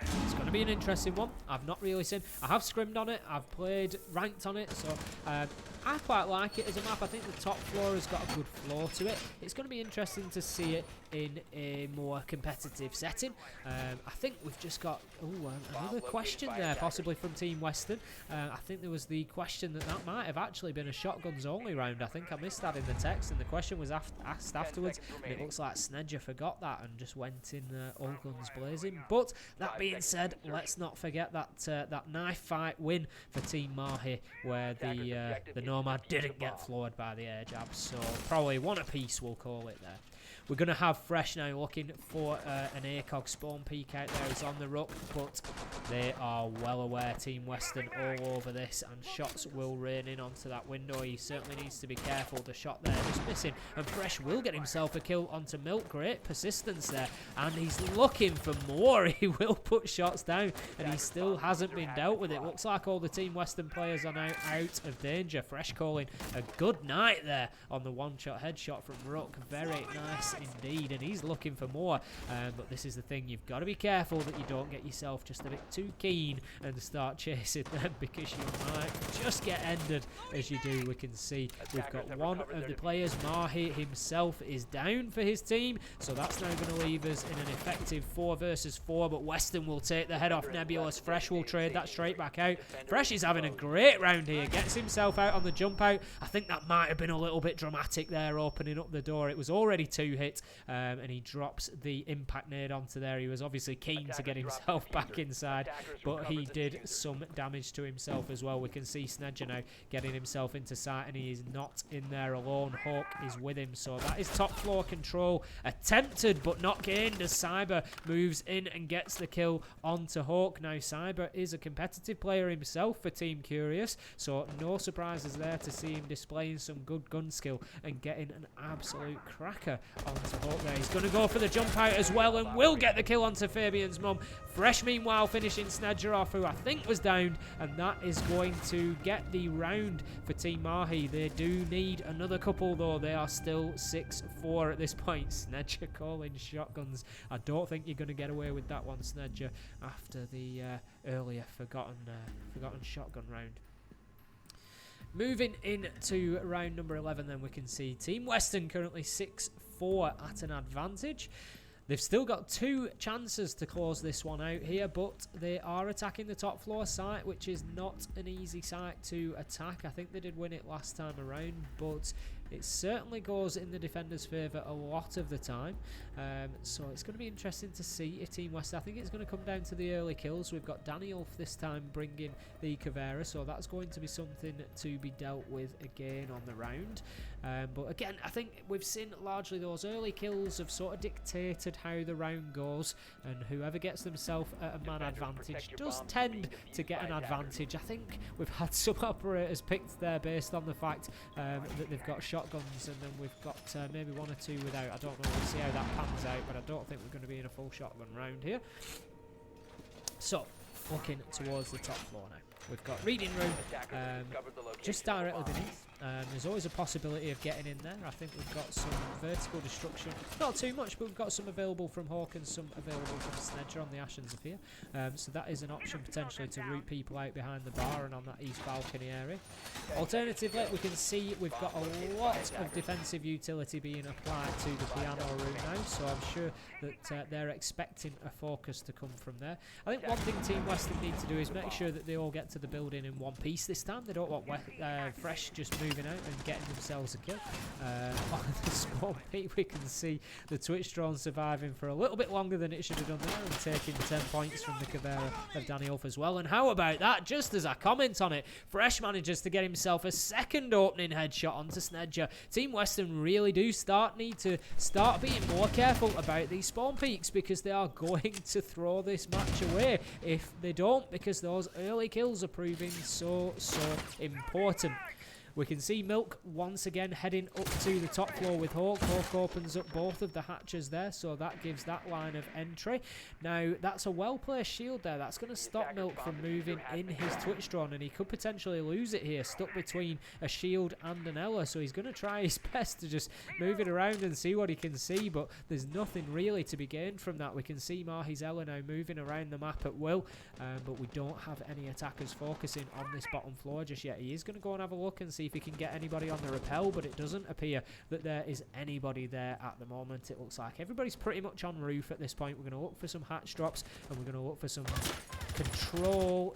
It's going to be an interesting one. I've not really seen. I have scrimmed on it. I've played ranked on it, so I quite like it as a map. I think the top floor has got a good floor to it. It's going to be interesting to see it in a more competitive setting. I think we've just got another question there, possibly from Team Western. I think there was the question that might have actually been a shotguns only round. I think I missed that in the text, and the question was asked afterwards, and it looks like Snedger forgot that and just went in all guns blazing. But that being said, let's not forget that knife fight win for Team Mahi, where the Nomad didn't get floored by the air jabs, so probably one apiece, we'll call it there. We're going to have Fresh now looking for an ACOG spawn peek out there. He's on the ruck, but they are well aware, Team Western, all over this, and shots will rain in onto that window. He certainly needs to be careful. The shot there just missing, and Fresh will get himself a kill onto Milk. Great persistence there, and he's looking for more. He will put shots down, and he still hasn't been dealt with. It looks like all the Team Western players are now out of danger. Fresh calling a good night there on the one-shot headshot from Rook. Very nice indeed, and he's looking for more, but this is the thing, you've got to be careful that you don't get yourself just a bit too keen and start chasing them, because you might just get ended as you do. We can see we've got one of the players, Mahi himself, is down for his team, so that's now going to leave us in an effective 4 versus 4, but Western will take the head off Nebulous. Fresh will trade that straight back out. Fresh is having a great round here, gets himself out on the jump out. I think that might have been a little bit dramatic there, opening up the door. It was already 2 hits. And he drops the impact nade onto there. He was obviously keen to get himself back inside, but he did some damage to himself as well. We can see Snedger now getting himself into sight, and he is not in there alone. Hawk is with him, so that is top floor control attempted but not gained, as Cyber moves in and gets the kill onto Hawk. Now Cyber is a competitive player himself for Team Curious, so no surprises there to see him displaying some good gun skill and getting an absolute cracker onto Hawk there. He's going to go for the jump out as well, and will get the kill onto Fabian's mum. Fresh meanwhile finishing Snedger off, who I think was downed, and that is going to get the round for Team Mahi. They do need another couple though. They are still 6-4 at this point. Snedger calling shotguns. I don't think you're going to get away with that one, Snedger, after the earlier forgotten shotgun round. Moving into round number 11, then we can see Team Western currently 6-4 at an advantage. They've still got 2 chances to close this one out here, but they are attacking the top floor site, which is not an easy site to attack. I think they did win it last time around, but it certainly goes in the defenders' favour a lot of the time. So it's going to be interesting to see if Team West, I think it's going to come down to the early kills. We've got Daniel this time bringing the Caveira, so that's going to be something to be dealt with again on the round. But again, I think we've seen largely those early kills have sort of dictated how the round goes, and whoever gets themselves at a man advantage does tend to get an advantage. I think we've had some operators picked there based on the fact that they've got shotguns, and then we've got maybe 1 or 2 without. I don't know, we'll see how that pans out, but I don't think we're going to be in a full shotgun round here. So looking towards the top floor now, we've got reading room just directly beneath. There's always a possibility of getting in there. I think we've got some vertical destruction, not too much, but we've got some available from Hawk and some available from Snedger on the Ashen Zephyr. So that is an option potentially to root people out behind the bar and on that east balcony area. Alternatively, we can see we've got a lot of defensive utility being applied to the piano room now, so I'm sure that they're expecting a focus to come from there. I think one thing Team Western need to do is make sure that they all get to the building in one piece this time. They don't want Fresh just moving out and getting themselves a kill. On the spawn peak, we can see the Twitch drone surviving for a little bit longer than it should have done there, and taking 10 points from the Caveira of Danny Ulf as well. And how about that? Just as I comment on it, Fresh manages to get himself a second opening headshot onto Snedger. Team Western really do need to start being more careful about these spawn peaks, because they are going to throw this match away if they don't, because those early kills are proving so important. We can see Milk once again heading up to the top floor with Hawk. Hawk opens up both of the hatches there, so that gives that line of entry. Now, that's a well-placed shield there. That's going to stop Milk from moving in his Twitch drone, and he could potentially lose it here, stuck between a shield and an Ella, so he's going to try his best to just move it around and see what he can see, but there's nothing really to be gained from that. We can see Mahi's Ella now moving around the map at will, but we don't have any attackers focusing on this bottom floor just yet. He is going to go and have a look and see if he can get anybody on the rappel, but it doesn't appear that there is anybody there at the moment. It looks like everybody's pretty much on roof at this point. We're going to look for some hatch drops, and we're going to look for some control.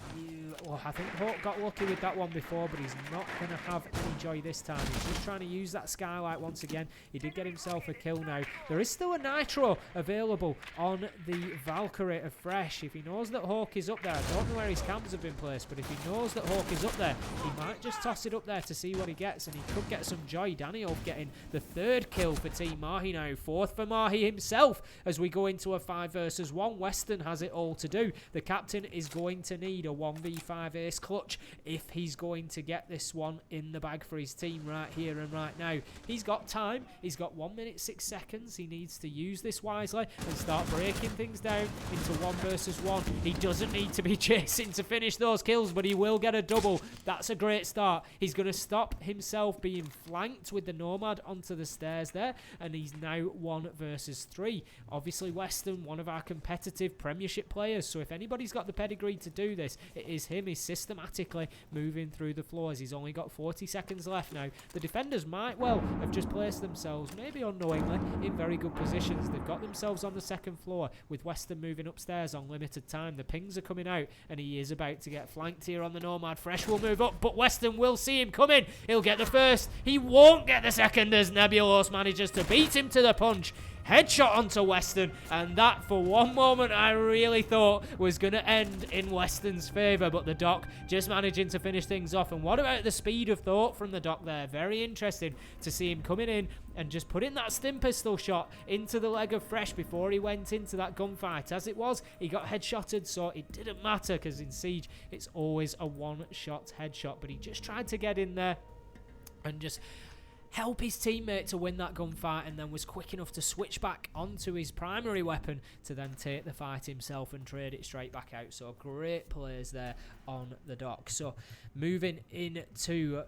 Well, I think Hawk got lucky with that one before, but he's not going to have any joy this time. He's just trying to use that skylight once again. He did get himself a kill now. There is still a nitro available on the Valkyrie of Fresh. If he knows that Hawk is up there, I don't know where his cams have been placed, but if he knows that Hawk is up there, he might just toss it up there to see what he gets, and he could get some joy. Daniel getting the 3rd kill for Team Mahi now. 4th for Mahi himself as we go into a 5 versus 1. Western has it all to do. The captain is going to need a 1v5 ace clutch if he's going to get this one in the bag for his team right here and right now. He's got time. He's got 1 minute 6 seconds. He needs to use this wisely and start breaking things down into 1 versus 1. He doesn't need to be chasing to finish those kills, but he will get a double. That's a great start. He's going to stop himself being flanked with the Nomad onto the stairs there, and he's now 1 versus 3. Obviously, Western, one of our competitive Premiership players, so if anybody's got the pedigree to do this, it is him. He's systematically moving through the floors. He's only got 40 seconds left now. The defenders might well have just placed themselves, maybe unknowingly, in very good positions. They've got themselves on the 2nd floor with Western moving upstairs on limited time. The pings are coming out, and he is about to get flanked here on the Nomad. Fresh will move up, but Western will see him coming. He'll get the 1st. He won't get the 2nd as Nebulos manages to beat him to the punch. Headshot onto Western, and that for one moment I really thought was going to end in Western's favour, but the Doc just managing to finish things off. And what about the speed of thought from the Doc there? Very interesting to see him coming in and just putting that stim pistol shot into the leg of Fresh before he went into that gunfight. As it was, he got headshotted, so it didn't matter, because in Siege it's always a one-shot headshot, but he just tried to get in there and just help his teammate to win that gunfight, and then was quick enough to switch back onto his primary weapon to then take the fight himself and trade it straight back out. So great plays there on the Dock. So moving into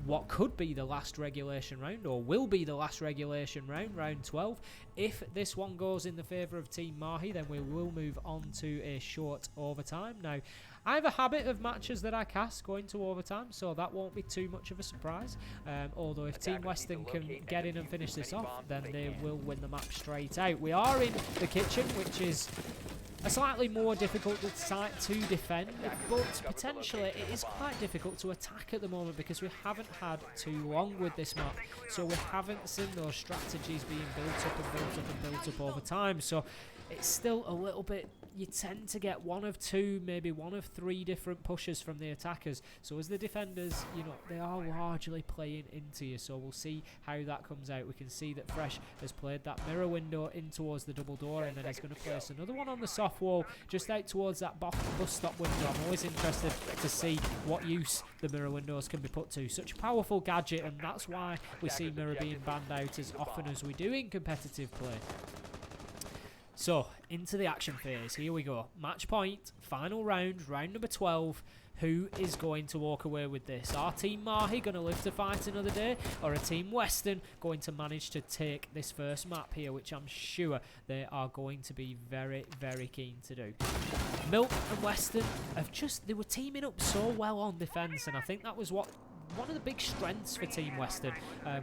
what could be the last regulation round, or will be the last regulation round, round 12. If this one goes in the favour of Team Mahi, then we will move on to a short overtime. Now, I have a habit of matches that I cast going to overtime, so that won't be too much of a surprise. Although if Team Western can get in and finish this off, then they will win the map straight out. We are in the kitchen, which is a slightly more difficult site to defend, but potentially it is quite difficult to attack at the moment because we haven't had too long with this map. So we haven't seen those strategies being built up and built up and built up over time. So it's still a little bit, you tend to get 1 of 2, maybe 1 of 3 different pushes from the attackers. So as the defenders, you know, they are largely playing into you. So we'll see how that comes out. We can see that Fresh has played that mirror window in towards the double door, and then he's going to place another one on the soft wall just out towards that bus stop window. I'm always interested to see what use the mirror windows can be put to. Such a powerful gadget, and that's why we see mirror being banned out as often as we do in competitive play. So, into the action phase. Here we go. Match point, final round, round number 12. Who is going to walk away with this? Are Team Mahi going to live to fight another day, or are Team Western going to manage to take this first map here, which I'm sure they are going to be very, very keen to do. Milk and Western have they were teaming up so well on defence, and I think that was one of the big strengths for Team Western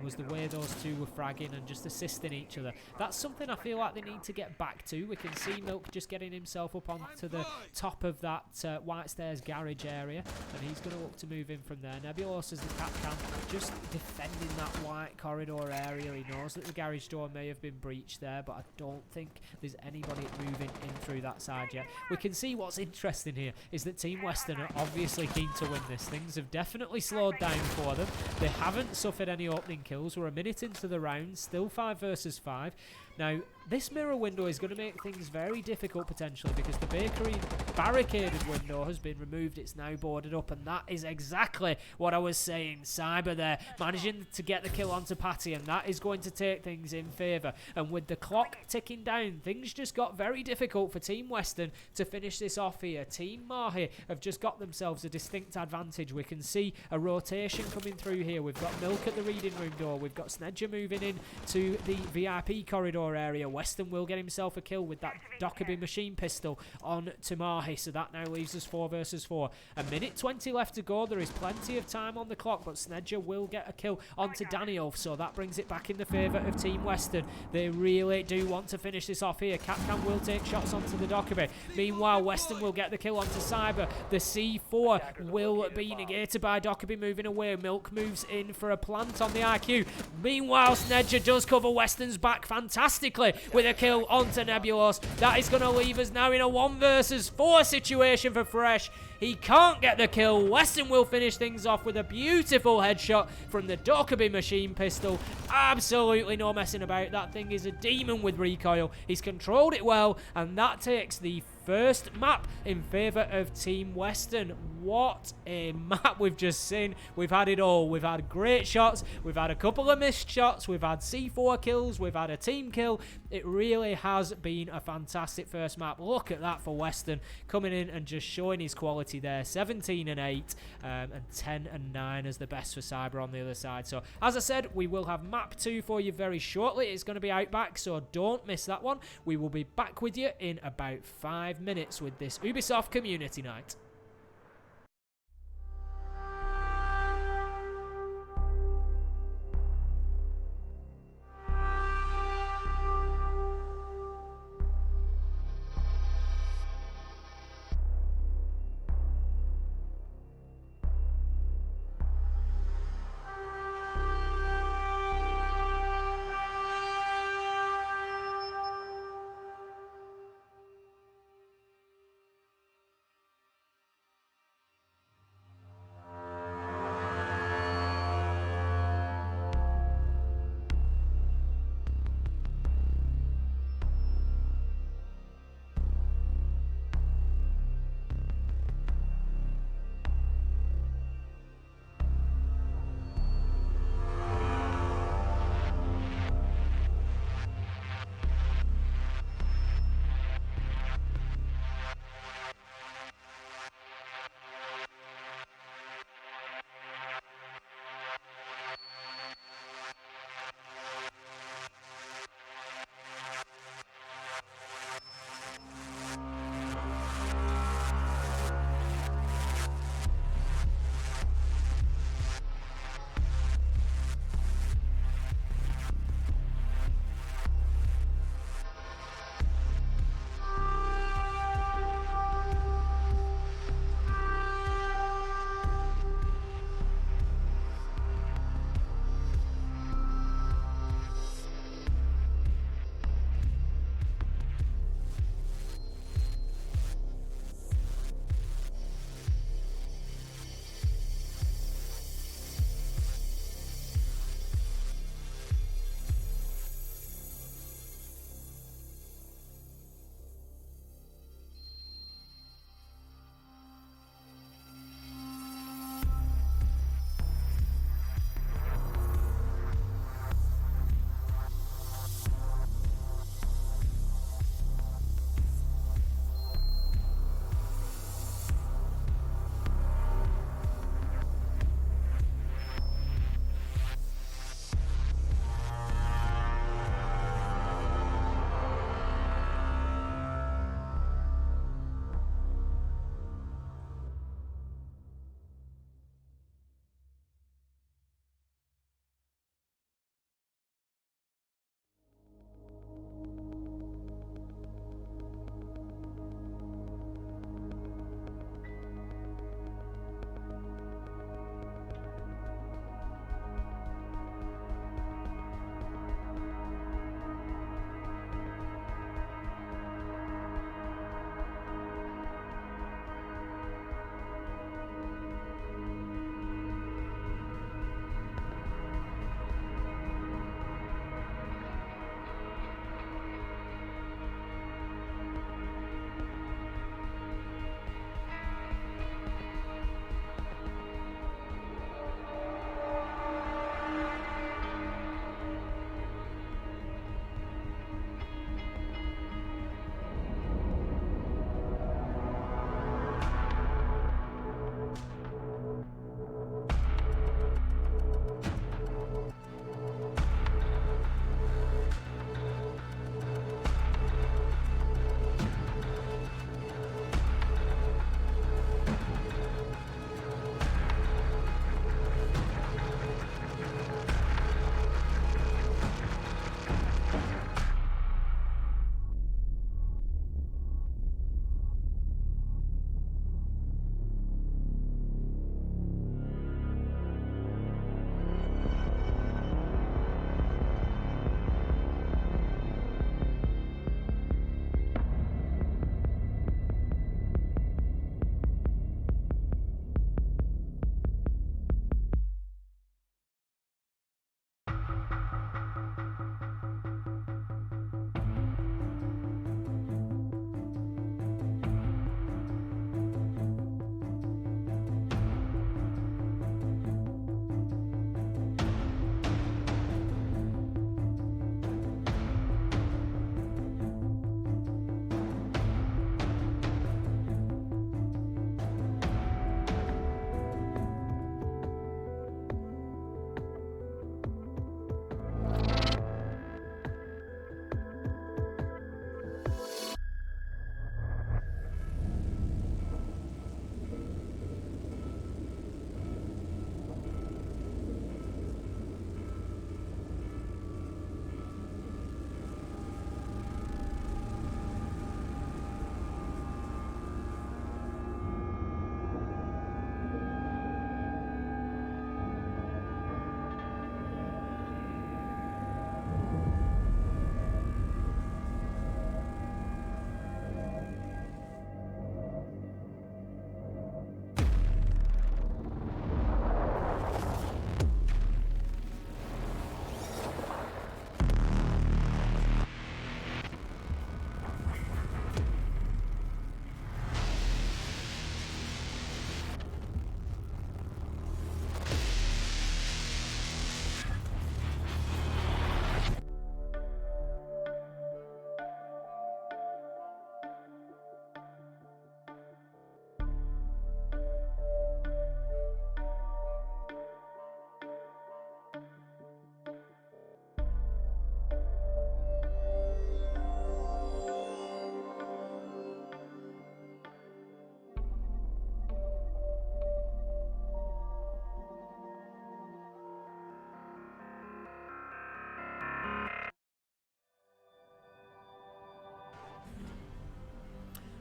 was the way those two were fragging and just assisting each other. That's something I feel like they need to get back to. We can see Milk just getting himself up onto the top of that White Stairs garage area, and he's going to look to move in from there. Nebulos as the captain, just defending that white corridor area. He knows that the garage door may have been breached there, but I don't think there's anybody moving in through that side yet. We can see what's interesting here is that Team Western are obviously keen to win this. Things have definitely slowed down for them. They haven't suffered any opening kills. We're a minute into the round, still 5 versus 5. Now, this mirror window is going to make things very difficult potentially because the bakery barricaded window has been removed. It's now boarded up, and that is exactly what I was saying. Cyber there managing to get the kill onto Patty, and that is going to take things in favour. And with the clock ticking down, things just got very difficult for Team Western to finish this off here. Team Mahi have just got themselves a distinct advantage. We can see a rotation coming through here. We've got Milk at the reading room door. We've got Snedger moving in to the VIP corridor area. Western will get himself a kill with that Dockerby machine pistol on to Mahi, so that now leaves us 4 versus 4. A minute 20 left to go. There is plenty of time on the clock, but Snedger will get a kill onto Daniel, so that brings it back in the favour of Team Western. They really do want to finish this off here. Capcan will take shots onto the Dockerby. Meanwhile, Western will get the kill onto Cyber. The C4 will be negated by Dockerby moving away. Milk moves in for a plant on the IQ. Meanwhile, Snedger does cover Western's back fantastically with a kill onto Nebulos. That is going to leave us now in a 1 versus 4 situation for Fresh. He can't get the kill. Western will finish things off with a beautiful headshot from the Dockerby machine pistol. Absolutely no messing about. That thing is a demon with recoil. He's controlled it well, and that takes the first map in favour of Team Western. What a map we've just seen. We've had it all. We've had great shots. We've had a couple of missed shots. We've had C4 kills. We've had a team kill. It really has been a fantastic first map. Look at that for Western coming in and just showing his quality there. 17 and 8 and 10 and 9 as the best for Cyber on the other side. So as I said, we will have map 2 for you very shortly. It's going to be Outback, so don't miss that one. We will be back with you in about 5 minutes with this Ubisoft Community Night.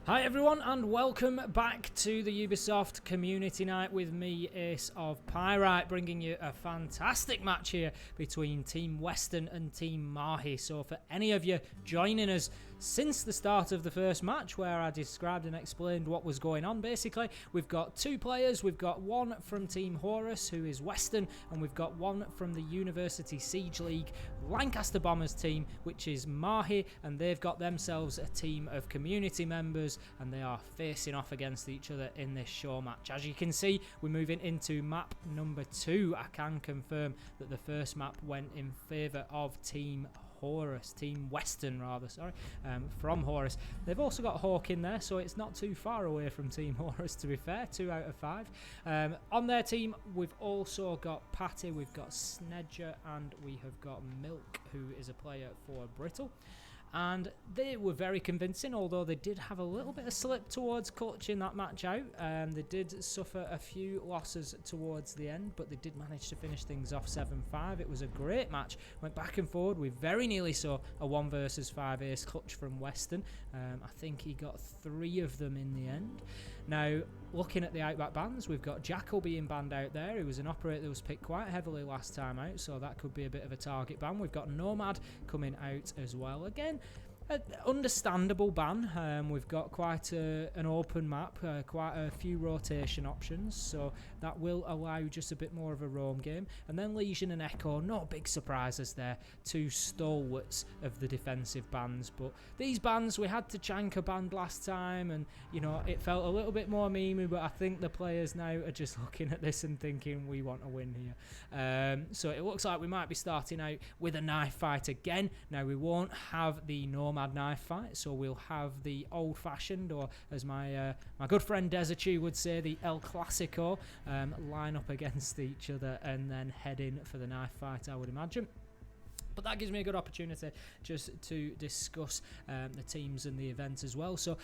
Hi everyone and welcome back to the Ubisoft Community Night with me, Ace of Pyrite, bringing you a fantastic match here between Team Western and Team Mahi. So for any of you joining us since the start of the first match, where I described and explained what was going on, basically we've got two players. We've got one from Team Horus, who is Western, and we've got one from the University Siege League Lancaster Bombers team, which is Mahi, and they've got themselves a team of community members, and they are facing off against each other in this show match. As you can see, we're moving into map number 2. I can confirm that the first map went in favour of Team Horus, Team Western rather, sorry, from Horus. They've also got Hawk in there, so it's not too far away from Team Horus, to be fair. 2 out of 5. On their team, we've also got Patty, we've got Snedger, and we have got Milk, who is a player for Brittle. And they were very convincing, although they did have a little bit of slip towards clutching that match out. They did suffer a few losses towards the end, but they did manage to finish things off 7-5. It was a great match, went back and forward. We very nearly saw a 1 versus 5 ace clutch from Western. I think he got 3 of them in the end. Now, looking at the Outback bans, we've got Jackal being banned out there. He was an operator that was picked quite heavily last time out, so that could be a bit of a target ban. We've got Nomad coming out as well. Again, an understandable ban. We've got quite an open map, quite a few rotation options, so that will allow just a bit more of a roam game. And then Legion and Echo, no big surprises there, 2 stalwarts of the defensive bans. But these bans, we had Tachanka banned last time, and you know, it felt a little bit more memey, but I think the players now are just looking at this and thinking we want to win here. So it looks like we might be starting out with a knife fight again. Now, we won't have the Nomad knife fight, so we'll have the old-fashioned, or as my good friend Desertu would say, the El Clasico, line up against each other and then head in for the knife fight, I would imagine. But that gives me a good opportunity just to discuss the teams and the event as well. So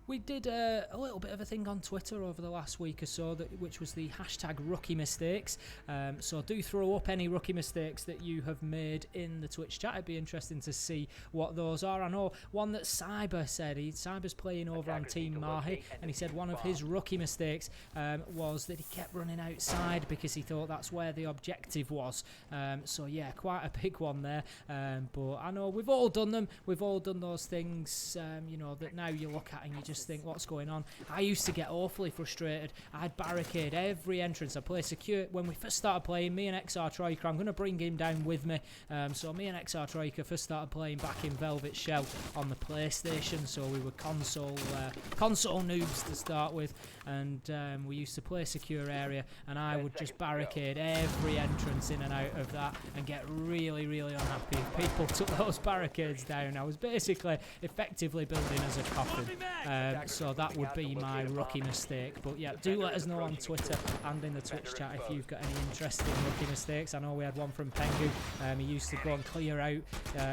we did a little bit of a thing on Twitter over the last week or so, which was the hashtag rookie mistakes. So do throw up any rookie mistakes that you have made in the Twitch chat. It'd be interesting to see what those are. I know one that Cyber said. Cyber's playing over on Team Mahi, and he said one of his rookie mistakes was that he kept running outside because he thought that's where the objective was. So yeah, quite a big one there. But I know we've all done them. We've all done those things, you know, that now you look at and you just think, what's going on? I used to get awfully frustrated. I'd barricade every entrance. I play secure. When we first started playing, me and XR Troika, I'm going to bring him down with me. So me and XR Troika first started playing back in Velvet Shell on the PlayStation. So we were console noobs to start with, and we used to play secure area, and I would just barricade every entrance in and out of that and get really, really unhappy if people took those barricades down. I was basically effectively building as a coffin. So that would be my rookie mistake. But yeah, do let us know on Twitter and in the Twitch chat if you've got any interesting rookie mistakes. I know we had one from Pengu. He used to go and clear out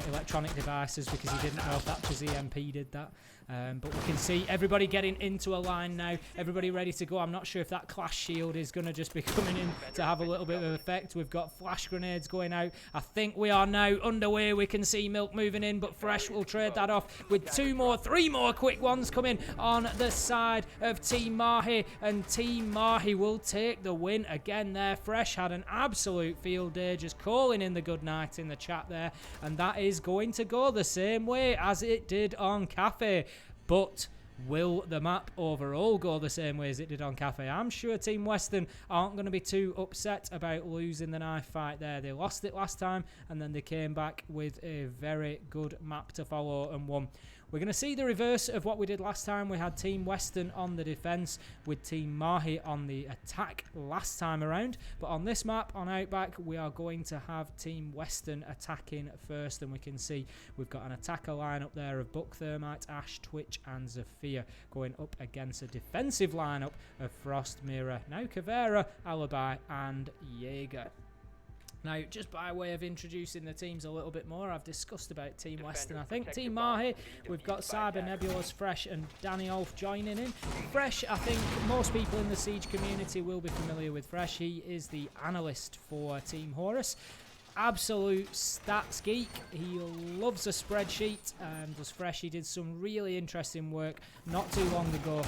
electronic devices because he didn't know if Thatcher's EMP did that. But we can see everybody getting into a line now. Everybody ready to go. I'm not sure if that clash shield is going to just be coming in to have a little bit of effect. We've got flash grenades going out. I think we are now underway. We can see Milk moving in, but Fresh will trade that off with 3 more quick ones coming on the side of Team Mahi, and Team Mahi will take the win again there. Fresh had an absolute field day, just calling in the good night in the chat there, and that is going to go the same way as it did on Cafe. But will the map overall go the same way as it did on Cafe? I'm sure Team Western aren't going to be too upset about losing the knife fight there. They lost it last time, and then they came back with a very good map to follow and won. We're going to see the reverse of what we did last time. We had Team Western on the defence with Team Mahi on the attack last time around. But on this map, on Outback, we are going to have Team Western attacking first. And we can see we've got an attacker lineup there of Buck Thermite, Ash, Twitch and Zafir going up against a defensive lineup of Frost, Mirror, now Kavera, Alibi and Jaeger. Now, just by way of introducing the teams a little bit more, I've discussed about Team Western. I think Team Mahi, we've got Cyber, Nebulous, Fresh and Danny Olf joining in. Fresh, I think most people in the Siege community will be familiar with Fresh. He is the analyst for Team Horus. absolute stats geek. He loves a spreadsheet. Does fresh. He did some really interesting work not too long ago,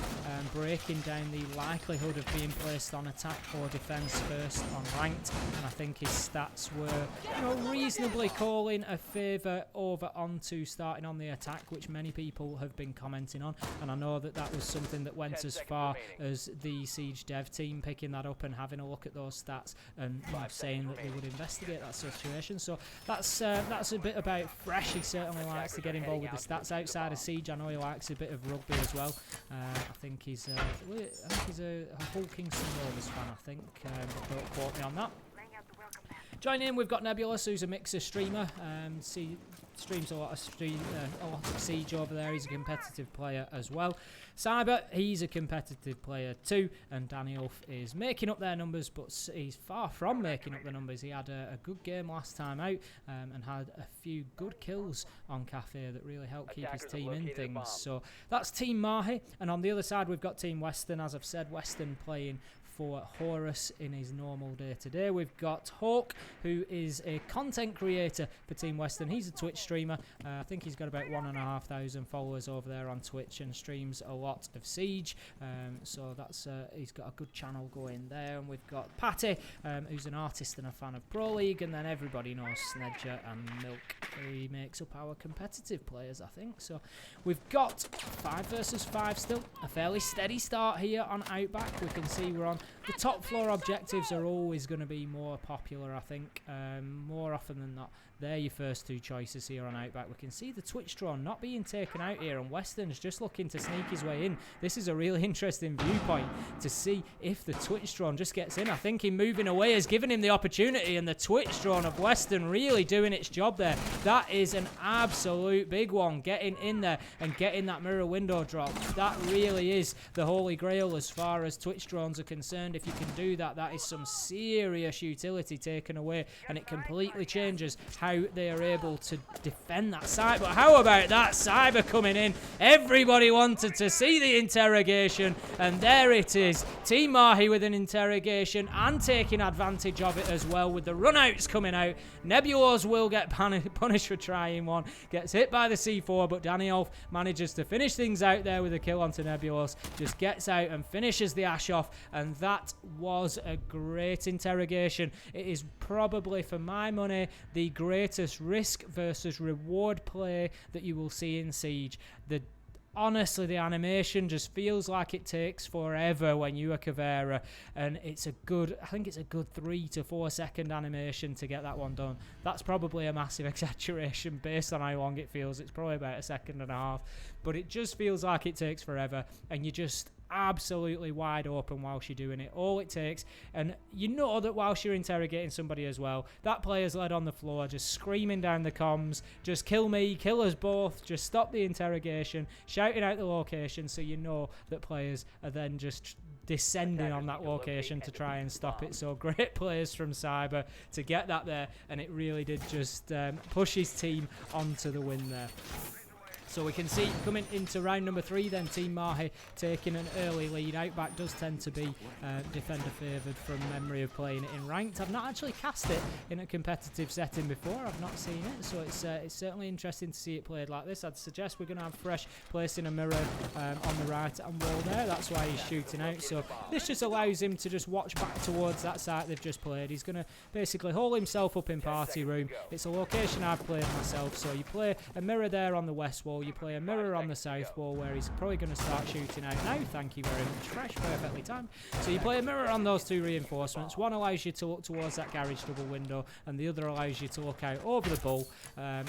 breaking down the likelihood of being placed on attack or defense first on ranked, and I think his stats were, reasonably calling a favour over onto starting on the attack, which many people have been commenting on, and I know that was something that went as far as the Siege dev team picking that up and having a look at those stats and saying that they would investigate that situation. So that's a bit about fresh. He certainly likes to get involved with the stats outside of Siege. I know he likes a bit of rugby as well. I think he's a Hull Kingston Rovers fan, I think. Don't quote me on that. Joining in, we've got Nebulous, who's a mixer streamer. Streams a lot of Siege over there. He's a competitive player as well. Cyber, he's a competitive player too, and Danny Ulf is making up their numbers, but he's far from making up the numbers. He had a good game last time out, and had a few good kills on Cafe that really helped keep his team in things. So that's Team Mahi, and on the other side we've got Team Western. As I've said, Western playing for Horus in his normal day-to-day. We've got Hawk, who is a content creator for Team Western. He's a Twitch streamer. I think he's got about 1,500 followers over there on Twitch and streams a lot of Siege. So that's he's got a good channel going there. And we've got Patty, who's an artist and a fan of Pro League. And then everybody knows Snedger and Milk. He makes up our competitive players, I think. So we've got 5 versus 5 still. A fairly steady start here on Outback. We can see we're on the top floor. Objectives are always going to be more popular, I think. More often than not, they're your first 2 choices here on Outback. We can see the Twitch drone not being taken out here, and Western's just looking to sneak his way in. This is a really interesting viewpoint to see if the Twitch drone just gets in. I think him moving away has given him the opportunity, and the Twitch drone of Western really doing its job there. That is an absolute big one, getting in there and getting that mirror window drop. That really is the holy grail as far as Twitch drones are concerned. If you can do that, that is some serious utility taken away, and it completely changes how they are able to defend that site. But how about that Cyber coming in? Everybody wanted to see the interrogation, and there it is. Team Mahi with an interrogation and taking advantage of it as well, with the runouts coming out. Nebulos will get punished for trying one, gets hit by the C4, but Danny Ulf manages to finish things out there with a kill onto Nebulos, just gets out and finishes the Ash off, and that was a great interrogation. It is probably, for my money, the greatest risk versus reward play that you will see in Siege. Honestly, the animation just feels like it takes forever when you are Caveira, and I think it's a good 3 to 4 second animation to get that one done. That's probably a massive exaggeration based on how long it feels. It's probably about 1.5 seconds, but it just feels like it takes forever, and you just absolutely wide open whilst you're doing it. All it takes, and you know that whilst you're interrogating somebody as well, that player's led on the floor just screaming down the comms, just kill me, kill us both, just stop the interrogation, shouting out the location, so you know that players are then just descending on that location to try and stop it. So great plays from Cyber to get that there, and it really did just push his team onto the win there. So we can see coming into round number 3 then, Team Mahi taking an early lead. Outback does tend to be defender favoured from memory of playing it in ranked. I've not actually cast it in a competitive setting before. I've not seen it, so it's certainly interesting to see it played like this. I'd suggest we're going to have Fresh placing a mirror on the right hand wall there. That's why he's shooting out. So this just allows him to just watch back towards that site they've just played. He's going to basically hole himself up in party room. It's a location I've played myself, so you play a mirror there on the west wall. You play a mirror on the south wall where he's probably going to start shooting out now. Thank you very much, Fresh. Perfectly timed. So you play a mirror on those 2 reinforcements. One allows you to look towards that garage double window, and the other allows you to look out over the bull.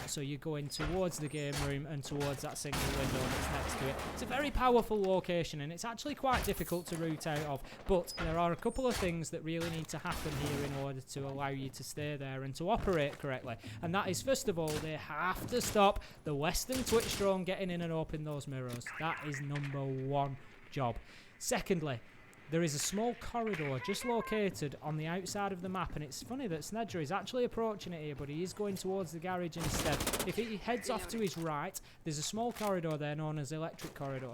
So you're going towards the game room and towards that single window that's next to it. It's a very powerful location, and it's actually quite difficult to root out of. But there are a couple of things that really need to happen here in order to allow you to stay there and to operate correctly. And that is, first of all, they have to stop the Western Twitch drone getting in and open those mirrors. That is number 1 job. Secondly, there is a small corridor just located on the outside of the map, and it's funny that Snedger is actually approaching it here, but he is going towards the garage instead. If he heads off to his right, there's a small corridor there known as Electric Corridor.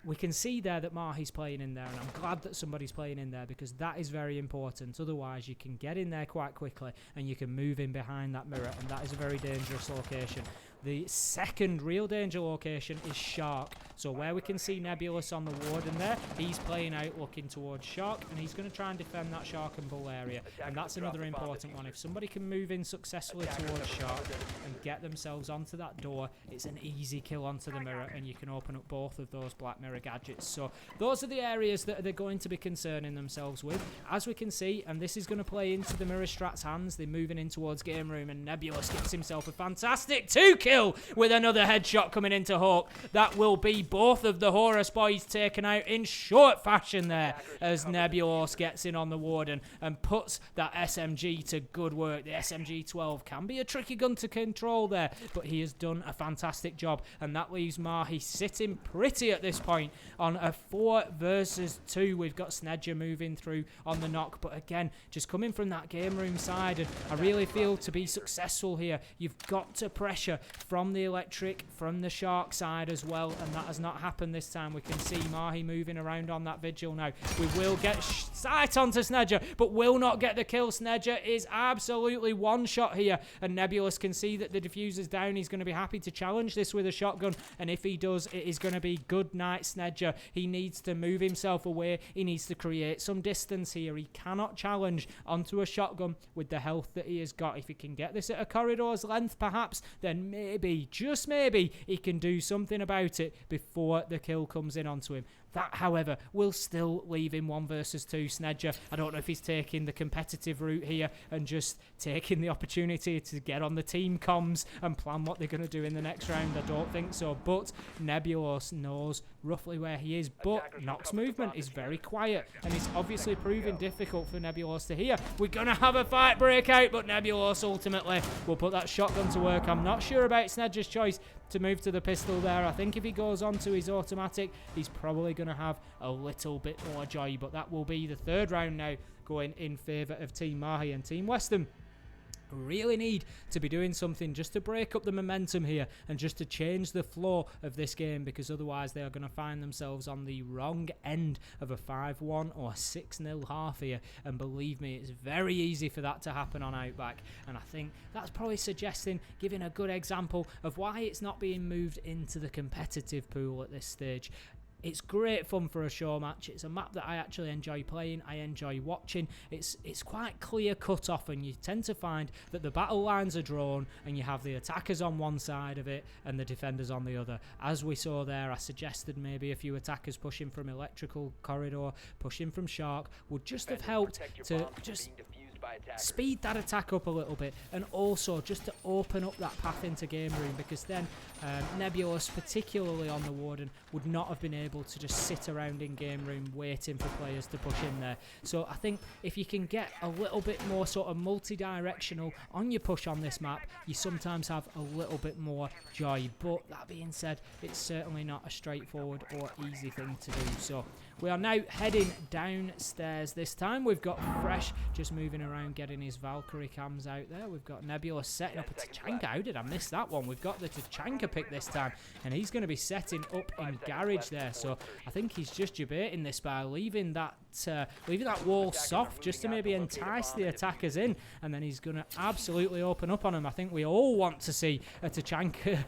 we can see there that Mahi's playing in there, and I'm glad that somebody's playing in there because that is very important. Otherwise, you can get in there quite quickly and you can move in behind that mirror, and that is a very dangerous location. The second real danger location is Shark. So where we can see Nebulous on the warden there, he's playing out looking towards Shark, and he's going to try and defend that Shark and Bull area. And that's another important one. If somebody can move in successfully towards Shark and get themselves onto that door, it's an easy kill onto the mirror, and you can open up both of those black mirror gadgets. So those are the areas that they're going to be concerning themselves with. As we can see, and this is going to play into the mirror strat's hands, they're moving in towards game room, and Nebulous gets himself a fantastic 2-kill with another headshot coming into Hawk. That will be both of the Horus boys taken out in short fashion there as Nebulos gets in on the warden and puts that SMG to good work. The SMG-12 can be a tricky gun to control there, but he has done a fantastic job, and that leaves Mahi sitting pretty at this point on a 4 versus 2. We've got Snedger moving through on the knock, but again, just coming from that game room side, and I really feel to be successful here, you've got to pressure from the electric, from the Shark side as well, and that has not happened this time. We can see Mahi moving around on that vigil now. We will get sight onto Snedger, but will not get the kill. Snedger is absolutely one shot here, and Nebulous can see that the diffuser's down. He's going to be happy to challenge this with a shotgun, and if he does, it is going to be good night Snedger. He needs to move himself away. He needs to create some distance here. He cannot challenge onto a shotgun with the health that he has got. If he can get this at a corridor's length, perhaps, then maybe, just maybe, he can do something about it before the kill comes in onto him. That, however, will still leave him 1 versus 2. Snedger, I don't know if he's taking the competitive route here and just taking the opportunity to get on the team comms and plan what they're going to do in the next round. I don't think so, but Nebulos knows roughly where he is, but Nock's movement is very quiet, and it's obviously proving difficult for Nebulos to hear. We're going to have a fight break out, but Nebulos ultimately will put that shotgun to work. I'm not sure about Snedger's choice to move to the pistol there. I think if he goes on to his automatic, he's probably going to have a little bit more joy, but that will be the third round now going in favour of Team Mahi, and Team Western really need to be doing something just to break up the momentum here and just to change the flow of this game, because otherwise they are going to find themselves on the wrong end of a 5-1 or 6-0 half here, and believe me, it's very easy for that to happen on Outback, and I think that's probably giving a good example of why it's not being moved into the competitive pool at this stage. It's great fun for a show match. It's a map that I actually enjoy playing. I enjoy watching. It's quite clear cut off, and you tend to find that the battle lines are drawn and you have the attackers on one side of it and the defenders on the other. As we saw there, I suggested maybe a few attackers pushing from electrical corridor, pushing from Shark would just have helped to just speed that attack up a little bit, and also just to open up that path into game room, because then Nebulous, particularly on the warden, would not have been able to just sit around in game room waiting for players to push in there. So I think if you can get a little bit more sort of multi-directional on your push on this map, you sometimes have a little bit more joy. But that being said, it's certainly not a straightforward or easy thing to do. So we are now heading downstairs this time. We've got Fresh just moving around getting his Valkyrie cams out there. We've got Nebula setting up a Tachanka. How did I miss that one? We've got the Tachanka pick this time, and he's going to be setting up in garage there. So I think he's just debating this by leaving that wall soft just to maybe entice the attackers in, and then he's going to absolutely open up on them. I think we all want to see a Tachanka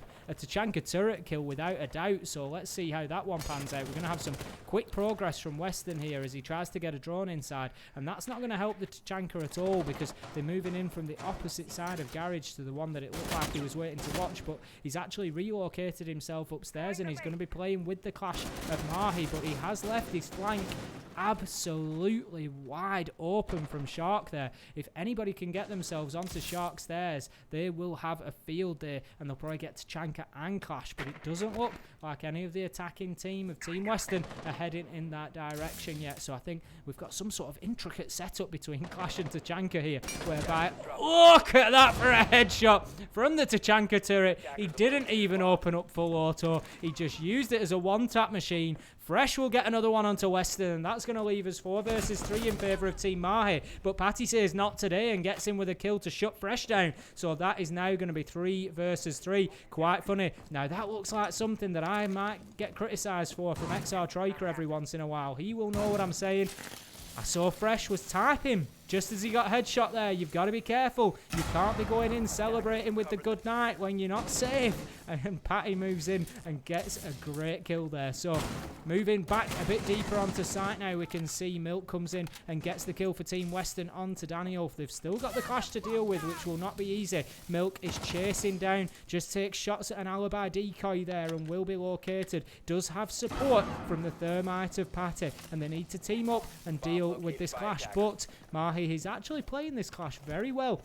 turret kill without a doubt, so let's see how that one pans out. We're going to have some quick progress from Weston here as he tries to get a drone inside, and that's not going to help the Tachanka at all, because they're moving in from the opposite side of garage to the one that it looked like he was waiting to watch, but he's actually relocated himself upstairs, and he's going to be playing with the clash of Mahi, but he has left his flank absolutely wide open from Shark there. If anybody can get themselves onto Shark's stairs, they will have a field day, and they'll probably get to Chanka and Clash, but it doesn't look like any of the attacking team of Team Western are heading in that direction yet. So I think we've got some sort of intricate setup between Clash and Tachanka here, whereby, look at that for a headshot from the Tachanka turret. He didn't even open up full auto. He just used it as a one-tap machine. Fresh will get another one onto Western, and that's going to leave us 4 versus 3 in favour of Team Mahi. But Patty says not today and gets in with a kill to shut Fresh down. So that is now going to be 3 versus 3. Quite funny. Now that looks like something that I might get criticised for from XR Troika every once in a while. He will know what I'm saying. I saw Fresh was typing just as he got headshot there. You've got to be careful. You can't be going in celebrating with the good night when you're not safe. And Patty moves in and gets a great kill there. So moving back a bit deeper onto site now, we can see Milk comes in and gets the kill for Team Western onto Daniel. They've still got the clash to deal with, which will not be easy. Milk is chasing down, just takes shots at an alibi decoy there and will be located. Does have support from the Thermite of Patty, and they need to team up and deal with this clash. But Mahi is actually playing this clash very well,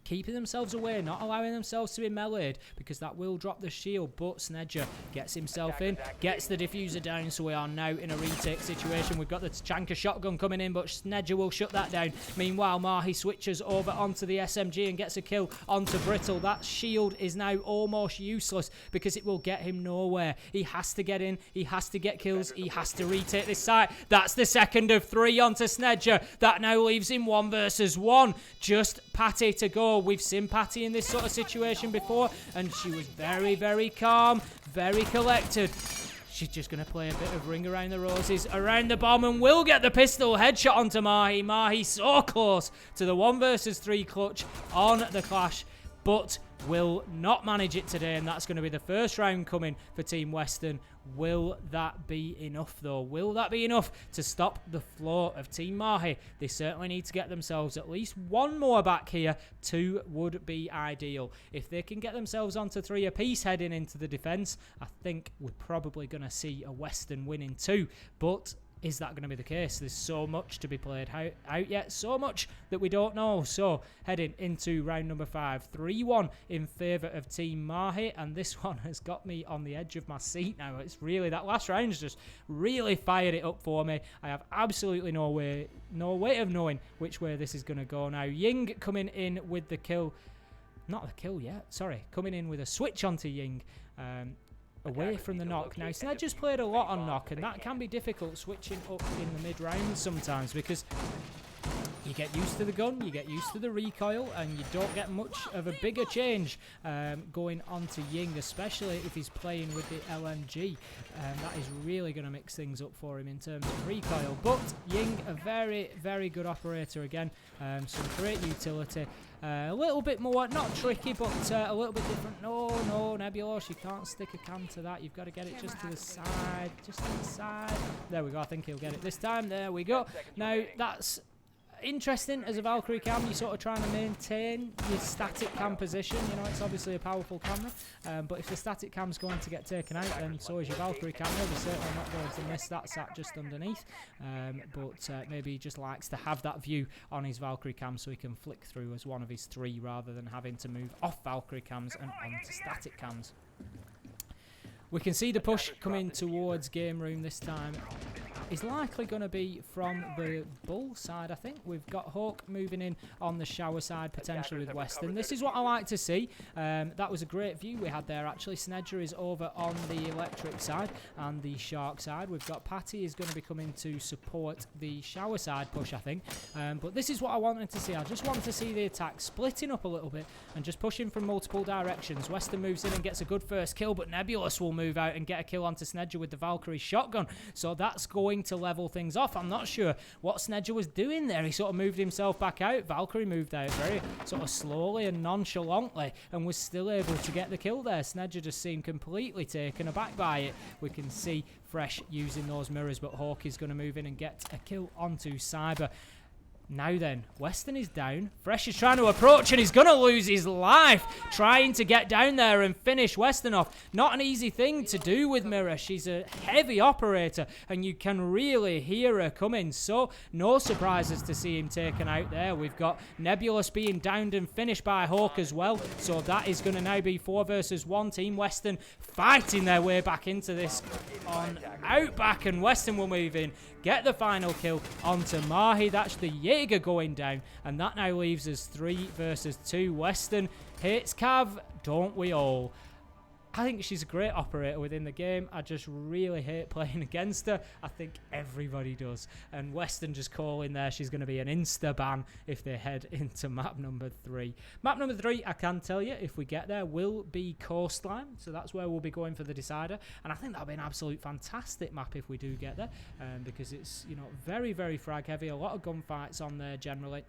keeping themselves away, not allowing themselves to be meleeed, because that will drop the shield. But Snedger gets himself in, gets the diffuser down, so we are now in a retake situation. We've got the Chanka shotgun coming in, but Snedger will shut that down. Meanwhile, Mahi switches over onto the SMG and gets a kill onto Brittle. That shield is now almost useless because it will get him nowhere. He has to get in, he has to get kills, he has to retake this site. That's the second of 3 onto Snedger. That now leaves him 1 versus 1. Just Patty to go. We've seen Patty in this sort of situation before, and she was very, very calm, very collected. She's just going to play a bit of ring around the roses, around the bomb, and will get the pistol headshot onto Mahi. Mahi so close to the 1 versus 3 clutch on the clash, but will not manage it today, and that's going to be the first round coming for Team Western. Will that be enough, though? Will that be enough to stop the flow of Team Mahi? They certainly need to get themselves at least 1 more back here. 2 would be ideal. If they can get themselves onto 3 apiece heading into the defence, I think we're probably going to see a Western win in 2. But is that going to be the case? There's so much to be played out yet, so much that we don't know. So heading into round number 5, 3-1 in favour of Team Mahi, and this one has got me on the edge of my seat now. It's really, that last round's just really fired it up for me. I have absolutely no way of knowing which way this is going to go now. Ying coming in with the kill, not the kill yet, sorry, coming in with a switch onto Ying. Away from the knock. Now, Snedger's played a lot on knock, and that can be difficult switching up in the mid-round sometimes, because you get used to the gun, you get used to the recoil, and you don't get much of a bigger change going on to Ying, especially if he's playing with the LMG. That is really going to mix things up for him in terms of recoil. But Ying, a very, very good operator again. Some great utility. A little bit more, not tricky, but a little bit different. No, Nebulos, you can't stick a cam to that. You've got to get it just to the side, just to the side. There we go. I think he'll get it this time. There we go. Now, that's interesting. As a Valkyrie cam, you're sort of trying to maintain your static cam position. You know, it's obviously a powerful camera, but if the static cam's going to get taken out, then so is your Valkyrie camera. They're certainly not going to miss that sat just underneath, but maybe he just likes to have that view on his Valkyrie cam so he can flick through as one of his 3 rather than having to move off Valkyrie cams and onto static cams. We can see the push coming towards Game Room this time. Is likely going to be from the Bull side, I think. We've got Hawk moving in on the shower side, potentially with Western. This is what I like to see. That was a great view we had there, actually. Snedger is over on the electric side and the Shark side. We've got Patty is going to be coming to support the shower side push, I think. But this is what I wanted to see. I just wanted to see the attack splitting up a little bit and just pushing from multiple directions. Western moves in and gets a good first kill, but Nebulous will move out and get a kill onto Snedger with the Valkyrie shotgun. So that's going to level things off. I'm not sure what Snedger was doing there. He sort of moved himself back out. Valkyrie moved out very sort of slowly and nonchalantly and was still able to get the kill there. Snedger just seemed completely taken aback by it. We can see Fresh using those mirrors, but Hawk is going to move in and get a kill onto Cyber. Now then, Western is down. Fresh is trying to approach and he's going to lose his life trying to get down there and finish Western off. Not an easy thing to do with Mirror. She's a heavy operator and you can really hear her coming. So no surprises to see him taken out there. We've got Nebulous being downed and finished by Hawk as well. So that is going to now be 4 versus 1. Team Western fighting their way back into this on Outback, and Western will move in, get the final kill onto Mahi. That's the Jaeger going down, and that now leaves us 3 versus 2. Western hates Cav, don't we all? I think she's a great operator within the game. I just really hate playing against her. I think everybody does. And Western just calling there she's going to be an insta-ban if they head into map number 3. Map number 3, I can tell you, if we get there, will be Coastline. So that's where we'll be going for the decider. And I think that'll be an absolute fantastic map if we do get there. Because it's, you know, very, very frag heavy. A lot of gunfights on there generally.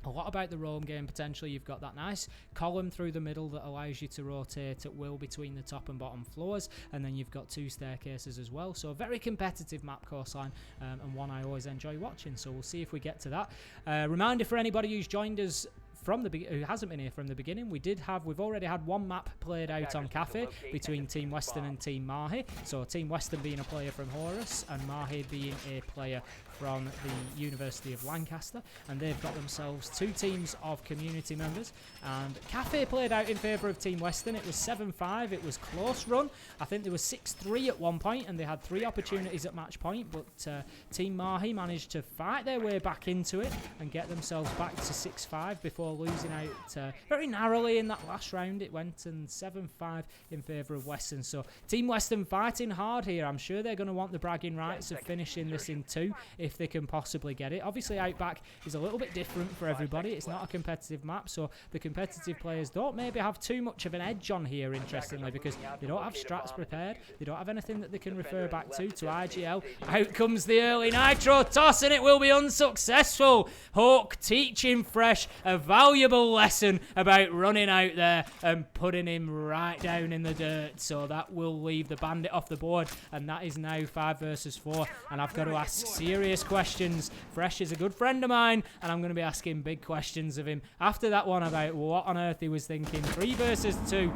A lot about the roam game potentially. You've got that nice column through the middle that allows you to rotate at will between the top and bottom floors, and then you've got 2 staircases as well. So a very competitive map, Coastline, and one I always enjoy watching. So we'll see if we get to that. Reminder for anybody who's joined us from the who hasn't been here from the beginning, we've already had one map played out on Cafe between Team Western and Team Mahi. So Team Western being a player from Horus and Mahi being a player from the University of Lancaster, and they've got themselves 2 teams of community members. And Cafe played out in favour of Team Western. It was 7-5. It was close run. I think there was 6-3 at one point, and they had 3 opportunities at match point. But Team Mahi managed to fight their way back into it and get themselves back to 6-5 before losing out very narrowly in that last round. It went and 7-5 in favour of Western. So Team Western fighting hard here. I'm sure they're going to want the bragging rights of finishing this in 2 if they can possibly get it. Obviously Outback is a little bit different for everybody. It's not a competitive map, so the competitive players don't maybe have too much of an edge on here, interestingly, because they don't have strats prepared. They don't have anything that they can refer back to IGL. Out comes the early nitro toss, and it will be unsuccessful. Hawk teaching Fresh a valuable lesson about running out there and putting him right down in the dirt. So that will leave the bandit off the board, and that is now 5 versus 4. And I've got to ask serious questions. Fresh is a good friend of mine, and I'm going to be asking big questions of him after that one about what on earth he was thinking. 3 versus 2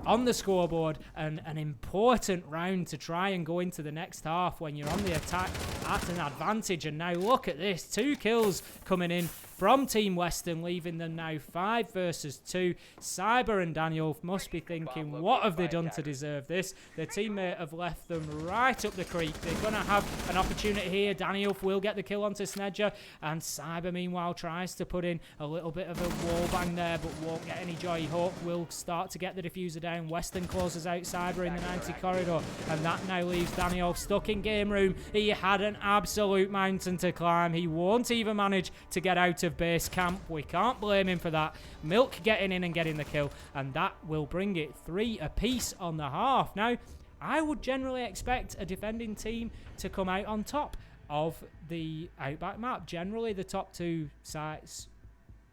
on the scoreboard, and an important round to try and go into the next half when you're on the attack at an advantage. And now look at this, 2 kills coming in from Team Western, leaving them now 5 versus 2. Cyber and Daniel must be thinking, what have they done to deserve this? Their teammate have left them right up the creek. They're going to have an opportunity here. Daniel will get the kill onto Snedger, and Cyber meanwhile tries to put in a little bit of a wall bang there, but won't get any joy. Hawk will start to get the diffuser down. Western closes out Cyber in the 90 corridor, and that now leaves Daniel stuck in game room. He had an absolute mountain to climb. He won't even manage to get out of base camp. We can't blame him for that. Milk getting in and getting the kill, and that will bring it 3 apiece on the half. Now, I would generally expect a defending team to come out on top of the Outback map. Generally, the top 2 sites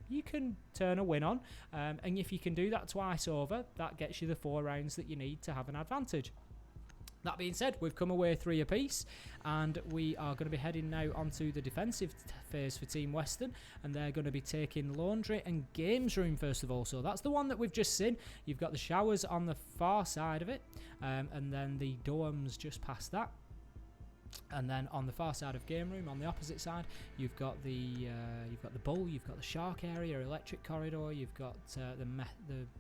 you can turn a win on, and if you can do that twice over, that gets you the 4 rounds that you need to have an advantage. That being said, we've come away 3 apiece, and we are going to be heading now onto the defensive phase for Team Western, and they're going to be taking Laundry and Games Room first of all. So that's the one that we've just seen. You've got the showers on the far side of it, and then the dorms just past that. And then on the far side of game room, on the opposite side, you've got the bull, you've got the shark area, electric corridor, you've got the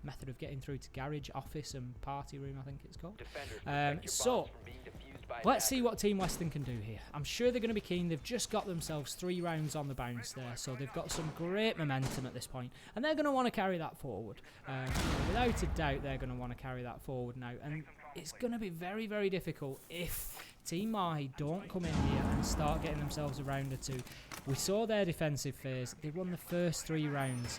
method of getting through to garage, office, and party room, I think it's called. So let's see what Team Western can do here. I'm sure they're going to be keen. They've just got themselves 3 rounds on the bounce there, so they've got some great momentum at this point, and they're going to want to carry that forward. Without a doubt, they're going to want to carry that forward now, and it's going to be very, very difficult if Team Mahi don't come in here and start getting themselves a round or 2. We saw their defensive phase. They won the first 3 rounds.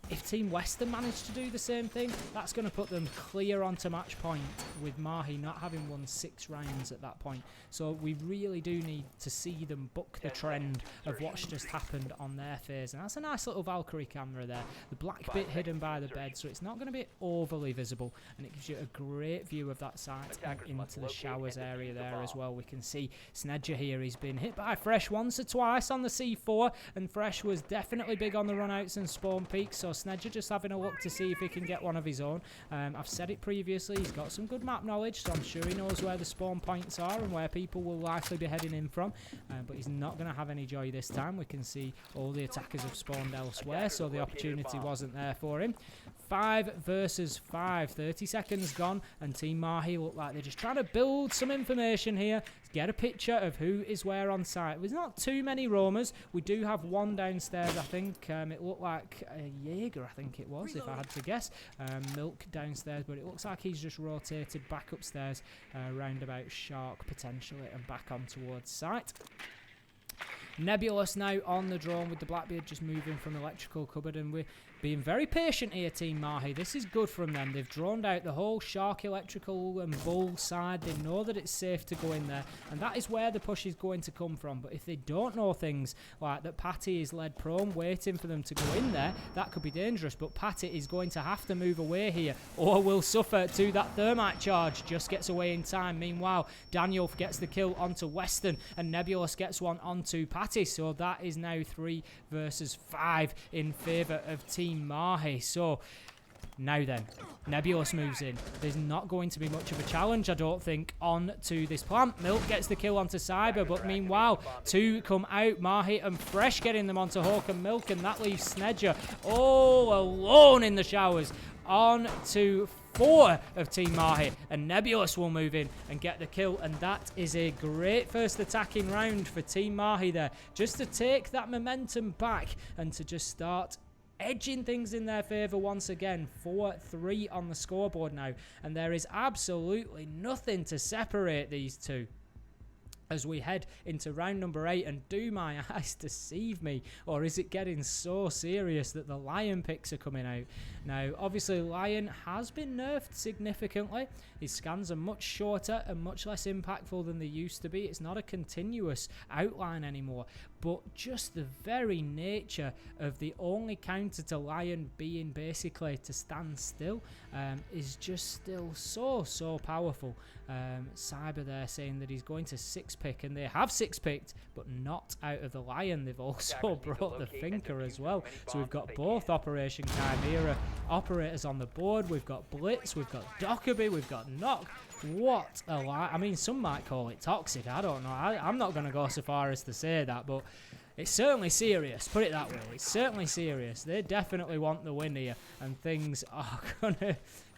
If Team Western manage to do the same thing, that's going to put them clear onto match point, with Mahi not having won 6 rounds at that point. So we really do need to see them buck the trend of what's just happened on their phase. And that's a nice little Valkyrie camera there. The black bit hidden by the bed, so it's not going to be overly visible, and it gives you a great view of that site and into the showers area there as well. We can see Snedger here. He's been hit by Fresh once or twice on the C4, and Fresh was definitely big on the runouts and spawn peaks, so Snedger just having a look to see if he can get one of his own. I've said it previously, he's got some good map knowledge, so I'm sure he knows where the spawn points are and where people will likely be heading in from, but he's not going to have any joy this time. We can see all the attackers have spawned elsewhere, so the opportunity wasn't there for him. 5 versus 5, 30 seconds gone, and Team Mahi look like they're just trying to build some information here. get a picture of who is where on site. There's not too many roamers. We do have one downstairs, I think. It looked like a Jaeger, I think it was, if I had to guess. Milk downstairs, but it looks like he's just rotated back upstairs, roundabout Shark potentially, and back on towards site. Nebulous now on the drone with the Blackbeard just moving from electrical cupboard, and we're being very patient here, Team Mahi. This is good from them. They've droned out the whole Shark electrical and Bull side. They know that it's safe to go in there, and that is where the push is going to come from. But if they don't know things like that Patty is led prone, waiting for them to go in there, that could be dangerous. But Patty is going to have to move away here, or will suffer to that thermite charge. Just gets away in time. Meanwhile, Daniel gets the kill onto Weston, and Nebulous gets one onto Patty. So that is now 3 versus 5 in favour of Team Mahi. So now then, Nebulous moves in. There's not going to be much of a challenge, I don't think, on to this plant. Milk gets the kill onto Cyber, but meanwhile, 2 come out. Mahi and Fresh getting them onto Hawk and Milk, and that leaves Snedger all alone in the showers. On to 4 of Team Mahi, and Nebulous will move in and get the kill, and that is a great first attacking round for Team Mahi there, just to take that momentum back and to just start edging things in their favour once again. 4-3 on the scoreboard now, and there is absolutely nothing to separate these two as we head into round number 8. And do my eyes deceive me, or is it getting so serious that the Lion picks are coming out? Now, obviously, Lion has been nerfed significantly. His scans are much shorter and much less impactful than they used to be. It's not a continuous outline anymore, but just the very nature of the only counter to Lion being basically to stand still is just still so powerful. Cyber there saying that he's going to 6-pick, and they have 6-picked, but not out of the Lion. They've also brought the Thinker as well. So we've got both Operation Chimera operators on the board. We've got Blitz, we've got Dockerby, we've got Knock. What a lie. I mean, some might call it toxic. I don't know. I'm not going to go so far as to say that, but it's certainly serious. Put it that way. It's certainly serious. They definitely want the win here, and things are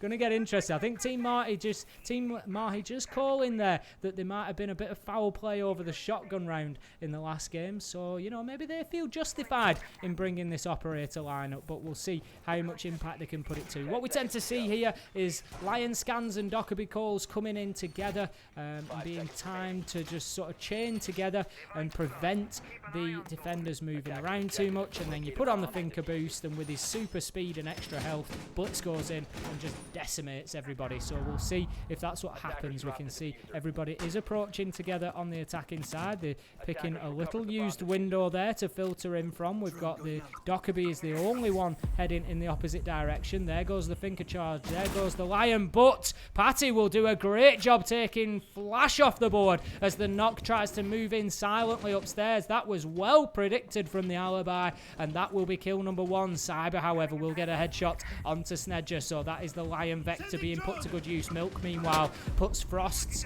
gonna get interesting. I think Team Mahi just calling there that there might have been a bit of foul play over the shotgun round in the last game. So, you know, maybe they feel justified in bringing this operator lineup, but we'll see how much impact they can put it to. What we tend to see here is Lion scans and Dockerby calls coming in together and being timed to just sort of chain together and prevent the defenders moving around too much. And then you put on the Thinker boost, and with his super speed and extra health, Blitz goes in and just decimates everybody. So we'll see if that's what happens. We can see everybody is approaching together on the attacking side. They're picking a little used window there to filter in from. We've got the Dockerby is the only one heading in the opposite direction. There goes the Thinker charge. There goes the Lion, but Patty will do a great job taking Flash off the board as the Knock tries to move in silently upstairs. That was well predicted from the Alibi, and that will be kill number 1. Cyber, however, will get a headshot onto Snedger, so that is the Lion Vector being put to good use. Milk, meanwhile, puts Frost's,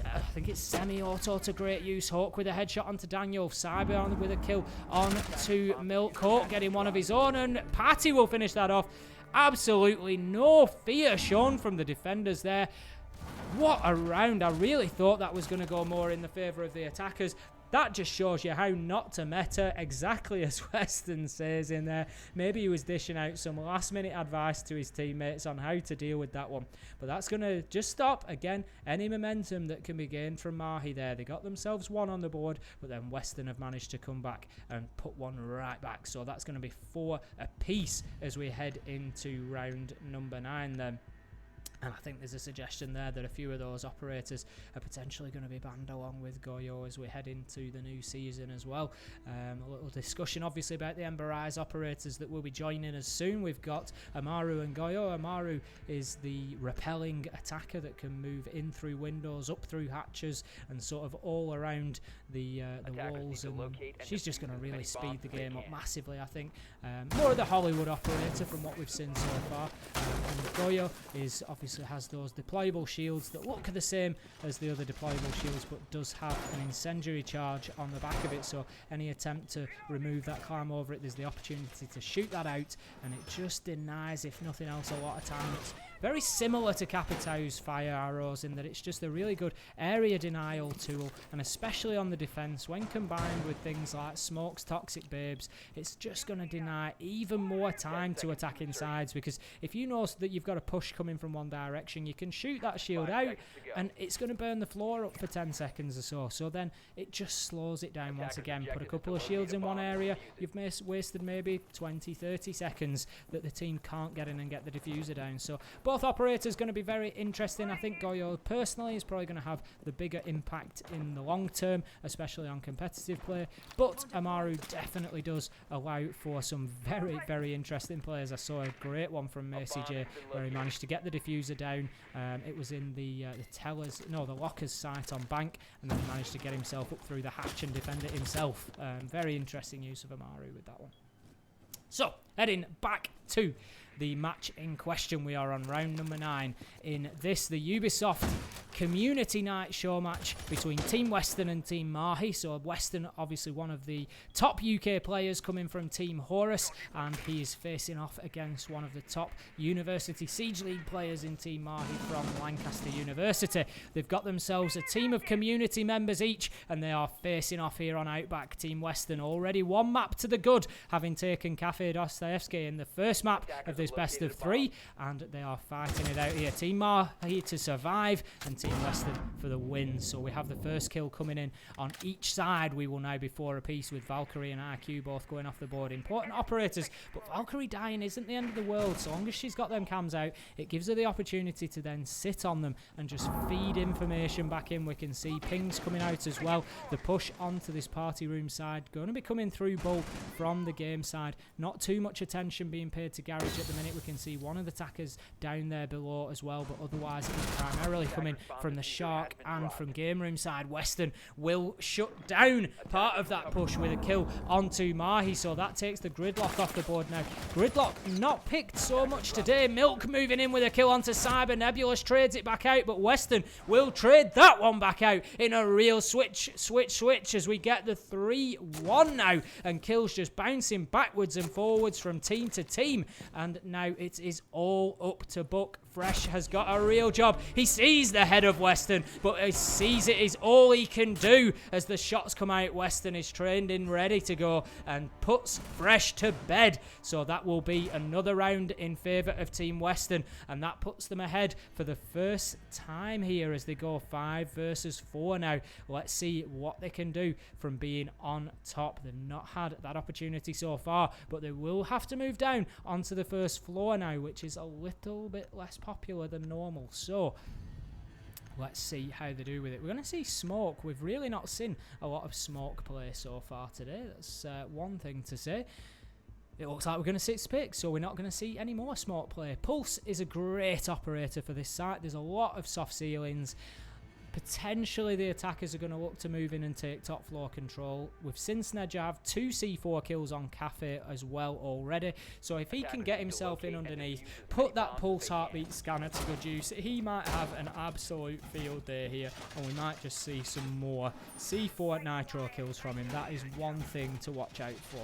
I think it's semi-auto to great use. Hawk with a headshot onto Daniel. Cyber on with a kill on to Milk. Hawk getting one of his own, and Patty will finish that off. Absolutely no fear shown from the defenders there. What a round. I really thought that was going to go more in the favour of the attackers. That just shows you how not to meta, exactly as Weston says in there. Maybe he was dishing out some last-minute advice to his teammates on how to deal with that one. But that's going to just stop, again, any momentum that can be gained from Mahi there. They got themselves 1 on the board, but then Weston have managed to come back and put 1 right back. So that's going to be 4 apiece as we head into round number 9 then. And I think there's a suggestion there that a few of those operators are potentially going to be banned along with Goyo as we head into the new season as well. A little discussion obviously about the Ember Eyes operators that will be joining us soon. We've got Amaru and Goyo. Amaru is the repelling attacker that can move in through windows, up through hatches, and sort of all around the walls. And she's just going to really speed the game up massively, I think. More of the Hollywood operator from what we've seen so far. And Goyo is obviously has those deployable shields that look the same as the other deployable shields, but does have an incendiary charge on the back of it, so any attempt to remove that, climb over it, there's the opportunity to shoot that out, and it just denies, if nothing else, a lot of times very similar to Capitau's fire arrows in that it's just a really good area denial tool, and especially on the defense, when combined with things like Smoke's Toxic Babes, it's just going to deny even more time to attacking sides, because if you know that you've got a push coming from one direction, you can shoot that shield out and it's going to burn the floor up for 10 seconds or so. So then it just slows it down once again. Put a couple of shields in one area, you've wasted maybe 20-30 seconds that the team can't get in and get the diffuser down. So both operators going to be very interesting. I think Goyo personally is probably going to have the bigger impact in the long term, especially on competitive play, but Amaru definitely does allow for some very, very interesting players. I saw a great one from Macy J where he managed to get the diffuser down. It was in the lockers site on bank, and then he managed to get himself up through the hatch and defend it himself. Very interesting use of Amaru with that one. So, heading back to the match in question, we are on round number 9 in this, the Ubisoft Community Night show match between Team Western and Team Mahi. So Western, obviously one of the top UK players coming from Team Horus, and he is facing off against one of the top University Siege League players in Team Mahi from Lancaster University. They've got themselves a team of community members each, and they are facing off here on Outback. Team Western already one map to the good, having taken Cafe Dostoevsky in the first map of this best of 3, and they are fighting it out here. Team Mahi to survive and Team Western for the win. So we have the first kill coming in on each side. We will now be 4 apiece with Valkyrie and IQ both going off the board. Important operators, but Valkyrie dying isn't the end of the world. So long as she's got them cams out, it gives her the opportunity to then sit on them and just feed information back in. We can see pings coming out as well. The push onto this party room side going to be coming through Bull from the game side. Not too much attention being paid to Garage at the minute. We can see one of the attackers down there below as well, but otherwise it is primarily coming from the Shark and from game room side. Western will shut down part of that push with a kill onto Mahi, so that takes the Gridlock off the board now. Gridlock not picked so much today. Milk moving in with a kill onto Cyber. Nebulous trades it back out, but Western will trade that one back out in a real switch as we get the 3-1 now, and kills just bouncing backwards and forwards from team to team, and now it is all up to Buck. Fresh has got a real job. He sees the head of Western, but he sees it is all he can do as the shots come out. Western is trained in, ready to go, and puts Fresh to bed. So that will be another round in favour of Team Western, and that puts them ahead for the first time here as they go 5 versus 4 now. Let's see what they can do from being on top. They've not had that opportunity so far, but they will have to move down onto the first floor now, which is a little bit less popular than normal. So let's see how they do with it. We're going to see Smoke. We've really not seen a lot of Smoke play so far today. That's one thing to say. It looks like we're going to sit Spick, so we're not going to see any more Smoke play. Pulse is a great operator for this site. There's a lot of soft ceilings. Potentially the attackers are going to look to move in and take top floor control. We've seen Snedge have 2 C4 kills on Cafe as well already. So if he can get himself in underneath, put that pulse heartbeat scanner to good use, he might have an absolute field day here, and we might just see some more C4 nitro kills from him. That is one thing to watch out for.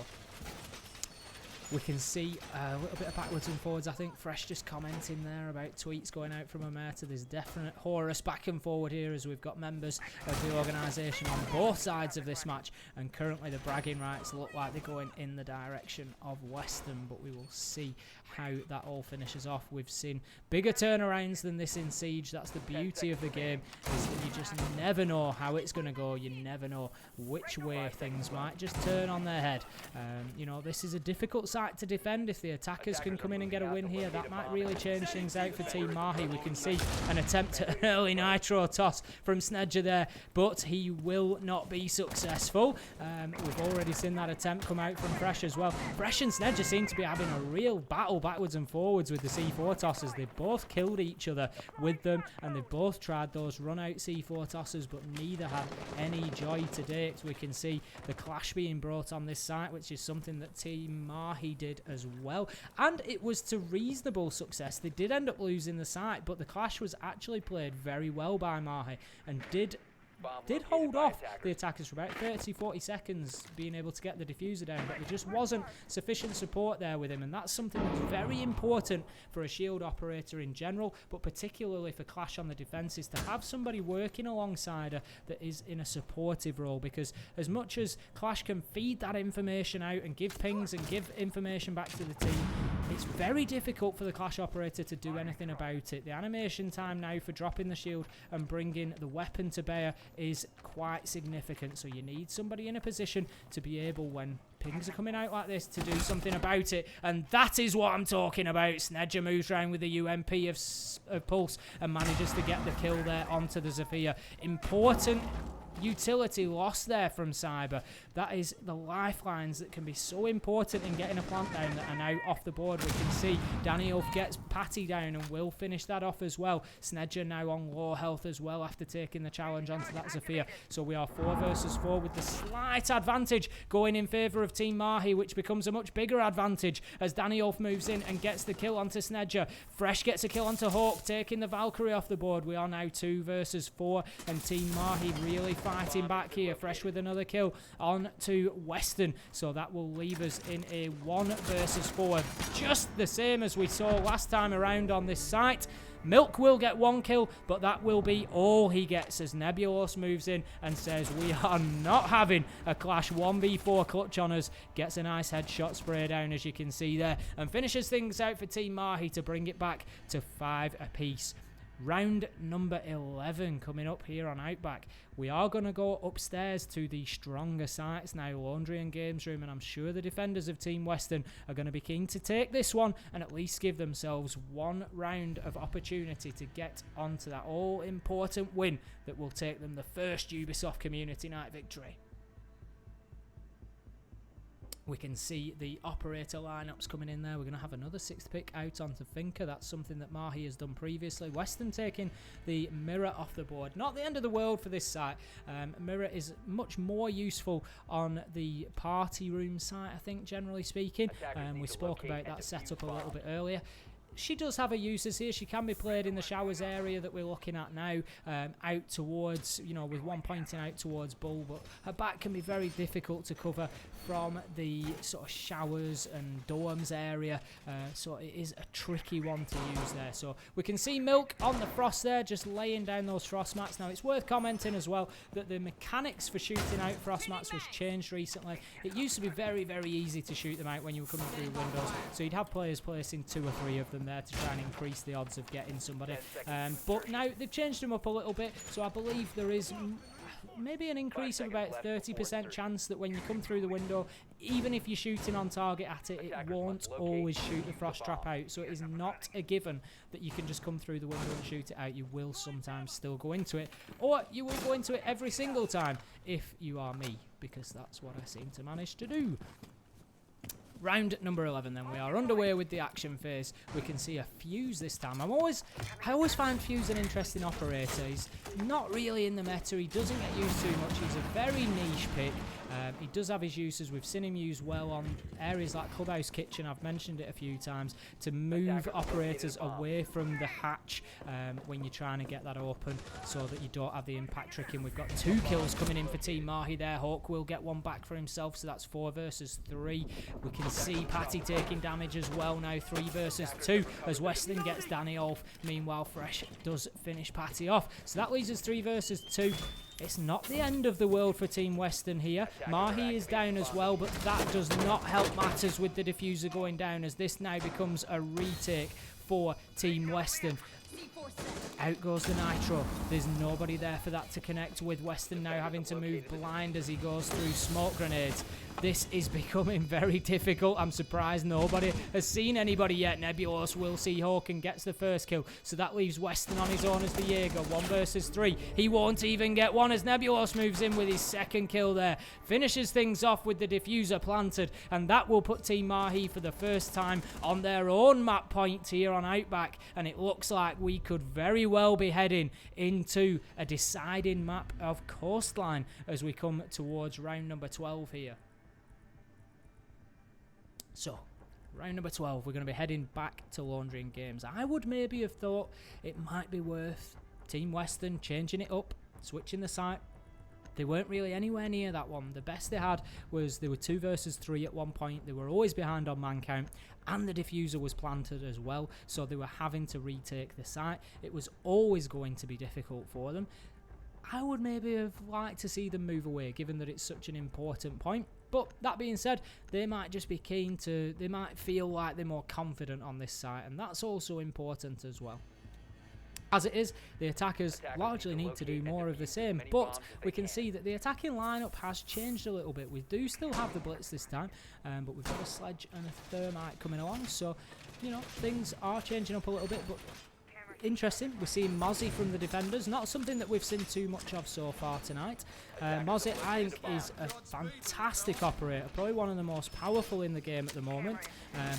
We can see a little bit of backwards and forwards. I think Fresh just commenting there about tweets going out from Omerta. There's definite Horus back and forward here as we've got members of the organisation on both sides of this match, and currently the bragging rights look like they're going in the direction of Western, but we will see how that all finishes off. We've seen bigger turnarounds than this in Siege. That's the beauty of the game, is that you just never know how it's going to go. You never know which way things might just turn on their head. You know, this is a difficult site to defend. If the attackers can come in and get a win here, that might really change things out for Team Mahi. We can see an attempt at an early nitro toss from Snedger there, but he will not be successful. We've already seen that attempt come out from Fresh as well. Fresh and Snedger seem to be having a real battle backwards and forwards with the C4 tosses. They've both killed each other with them, and they've both tried those run out C4 tosses, but neither had any joy to date. We can see the clash being brought on this site, which is something that Team Mahi did as well, and it was to reasonable success. They did end up losing the site, but the clash was actually played very well by Mahi and did did hold off the attackers for about 30-40 seconds, being able to get the diffuser down, but there just wasn't sufficient support there with him, and that's something that's very important for a shield operator in general, but particularly for Clash on the defense, is to have somebody working alongside her that is in a supportive role, because as much as Clash can feed that information out and give pings and give information back to the team, it's very difficult for the Clash operator to do anything about it. The animation time now for dropping the shield and bringing the weapon to bear is quite significant, so you need somebody in a position to be able, when pings are coming out like this, to do something about it, and that is what I'm talking about. Snedger moves around with the UMP of Pulse and manages to get the kill there onto the Zofia. Important utility loss there from Cyber. That is the lifelines that can be so important in getting a plant down that are now off the board. We can see Danny Ulf gets Patty down and will finish that off as well. Snedger now on low health as well after taking the challenge onto that Zofia. So we are 4 versus 4 with the slight advantage going in favour of Team Mahi, which becomes a much bigger advantage as Danny Ulf moves in and gets the kill onto Snedger. Fresh gets a kill onto Hawk, taking the Valkyrie off the board. We are now 2 versus 4 and Team Mahi really fighting back here. Fresh with another kill on to Western, so that will leave us in a 1 versus 4, just the same as we saw last time around on this site. Milk will get 1 kill, but that will be all he gets as Nebulos moves in and says we are not having a Clash 1v4 clutch on us. Gets a nice headshot spray down, as you can see there, and finishes things out for Team Mahi to bring it back to 5 apiece. Round number 11 coming up here on Outback. We are going to go upstairs to the stronger sites now, Laundry and Games Room, and I'm sure the defenders of Team Western are going to be keen to take this one and at least give themselves 1 round of opportunity to get onto that all-important win that will take them the first Ubisoft Community Night victory. We can see the operator lineups coming in there. We're going to have another 6th pick out onto Finker. That's something that Mahi has done previously. Western taking the Mirror off the board. Not the end of the world for this site. Mirror is much more useful on the party room site, I think, generally speaking. We spoke about that setup a little bit earlier. She does have her uses here. She can be played in the showers area that we're looking at now, out towards, you know, with one pointing out towards Bull, but her back can be very difficult to cover from the sort of showers and dorms area, so it is a tricky one to use there. So we can see Milk on the frost there, just laying down those frost mats. Now it's worth commenting as well that the mechanics for shooting out frost mats was changed recently. It used to be very, very easy to shoot them out when you were coming through windows, so you'd have players placing 2 or 3 of them there to try and increase the odds of getting somebody, but now they've changed them up a little bit, so I believe there is maybe an increase of about 30% chance that when you come through the window, even if you're shooting on target at it, it won't always shoot the frost trap out. So it is not a given that you can just come through the window and shoot it out. You will sometimes still go into it, or you will go into it every single time if you are me, because that's what I seem to manage to do. Round number 11 then, we are underway with the action phase. We can see a Fuse this time. I always find Fuse an interesting operator. He's not really in the meta, he doesn't get used too much, he's a very niche pick. He does have his uses. We've seen him use well on areas like Clubhouse Kitchen, I've mentioned it a few times, to move operators away from the hatch when you're trying to get that open so that you don't have the impact tricking. We've got 2 kills coming in for Team Mahi there. Hawk will get 1 back for himself, so that's 4 versus 3. We can see Patty taking damage as well now, 3 versus 2, as Weston gets Danny off. Meanwhile, Fresh does finish Patty off, so that leaves us 3 versus 2. It's not the end of the world for Team Western here. Mahi is down as well, but that does not help matters with the diffuser going down, as this now becomes a retake for Team Western. Out goes the Nitro. There's nobody there for that to connect with. Western now having to move blind as he goes through smoke grenades. This is becoming very difficult. I'm surprised nobody has seen anybody yet. Nebulos will see Hawk and gets the first kill. So that leaves Western on his own as the Jaeger. 1 versus 3. He won't even get 1 as Nebulos moves in with his 2nd kill there. Finishes things off with the diffuser planted. And that will put Team Mahi for the first time on their own map point here on Outback. And it looks like we could very well be heading into a deciding map of Coastline as we come towards round number 12 here. So, round number 12, we're going to be heading back to Laundry and Games. I would maybe have thought it might be worth Team Western changing it up switching the site. They weren't really anywhere near that one. The best they had was they were 2 versus 3 at one point. They were always behind on man count, and the diffuser was planted as well, so they were having to retake the site. It was always going to be difficult for them. I would maybe have liked to see them move away, given that it's such an important point. But that being said, they might just be keen to, they might feel like they're more confident on this site, and that's also important as well. As it is, the attackers largely need to do more of the same, but we can see that the attacking lineup has changed a little bit. We do still have the blitz this time, but we've got a sledge and a thermite coming along, so, you know, things are changing up a little bit, but interesting. We're seeing Mozzie from the defenders, not something that we've seen too much of so far tonight. Mozzie, I think, is a fantastic operator, probably one of the most powerful in the game at the moment.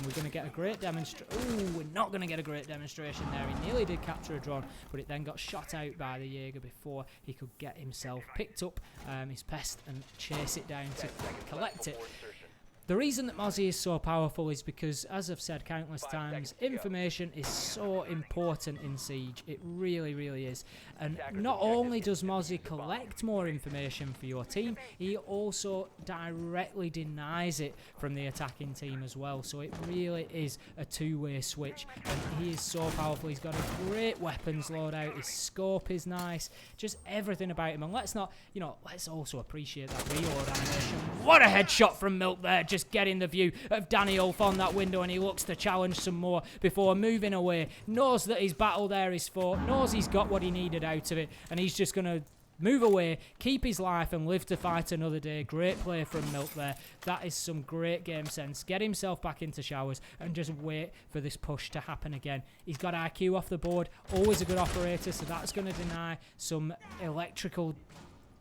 We're going to get a great demonstration. Ooh, we're not going to get a great demonstration there. He nearly did capture a drone, but it then got shot out by the Jaeger before he could get himself picked up his pest and chase it down to collect it. The reason that Mozzie is so powerful is because, as I've said countless times, information is so important in Siege. It really, really is. And not only does Mozzie collect more information for your team, he also directly denies it from the attacking team as well. So it really is a two-way switch. And he is so powerful. He's got a great weapons loadout. His scope is nice. Just everything about him. And let's not, you know, let's also appreciate that reload animation. What a headshot from Milk there. Just getting the view of Danny Ulf on that window, and he looks to challenge some more before moving away. Knows that his battle there is fought, knows he's got what he needed out of it, and he's just going to move away, keep his life, and live to fight another day. Great play from Milk there. That is some great game sense. Get himself back into showers and just wait for this push to happen again. He's got IQ off the board, always a good operator, so that's going to deny some electrical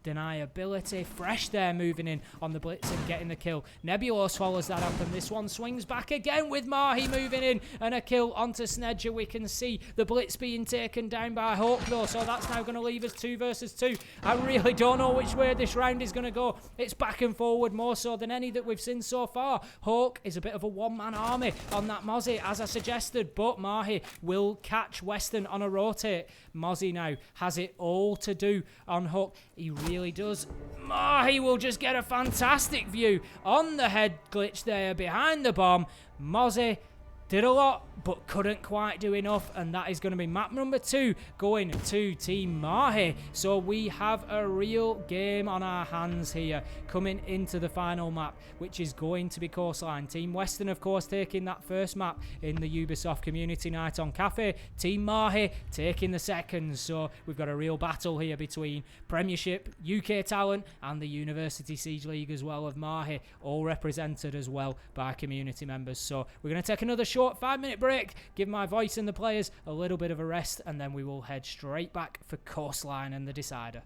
deniability. Fresh there, moving in on the blitz and getting the kill. Nebulo swallows that up, and this one swings back again with Mahi moving in, and a kill onto Snedger. We can see the blitz being taken down by Hawk though, so that's now going to leave us 2 versus 2. I really don't know which way this round is going to go. It's back and forward more so than any that we've seen so far. Hawk is a bit of a one-man army on that Mozzie, as I suggested, but Mahi will catch Western on a rotate. Mozzie now has it all to do on Hawk. He really does. Mahi will just get a fantastic view on the head glitch there behind the bomb. Mozzie did a lot, but couldn't quite do enough, and that is going to be map number 2 going to Team Mahi. So we have a real game on our hands here coming into the final map, which is going to be Coastline. Team Western, of course, taking that first map in the Ubisoft Community Night on Cafe. Team Mahi taking the second. So we've got a real battle here between Premiership, UK Talent, and the University Siege League as well of Mahi, all represented as well by community members. So we're going to take another short 5-minute break, give my voice and the players a little bit of a rest, and then we will head straight back for Coastline and the decider.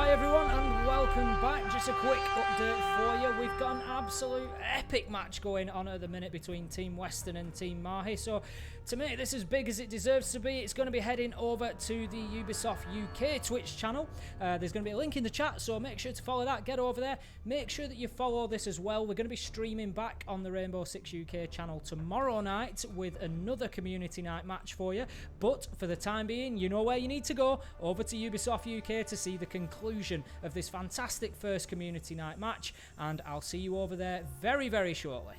Hi everyone and welcome back. Just a quick update for you. We've got an absolute epic match going on at the minute between Team Western and Team Mahi. So to make this as big as it deserves to be, it's going to be heading over to the Ubisoft UK Twitch channel. There's going to be a link in the chat, so make sure to follow that. Get over there. Make sure that you follow this as well. We're going to be streaming back on the Rainbow Six UK channel tomorrow night with another community night match for you. But for the time being, you know where you need to go, over to Ubisoft UK to see the conclusion of this fantastic first community night match, and I'll see you over there very, very shortly.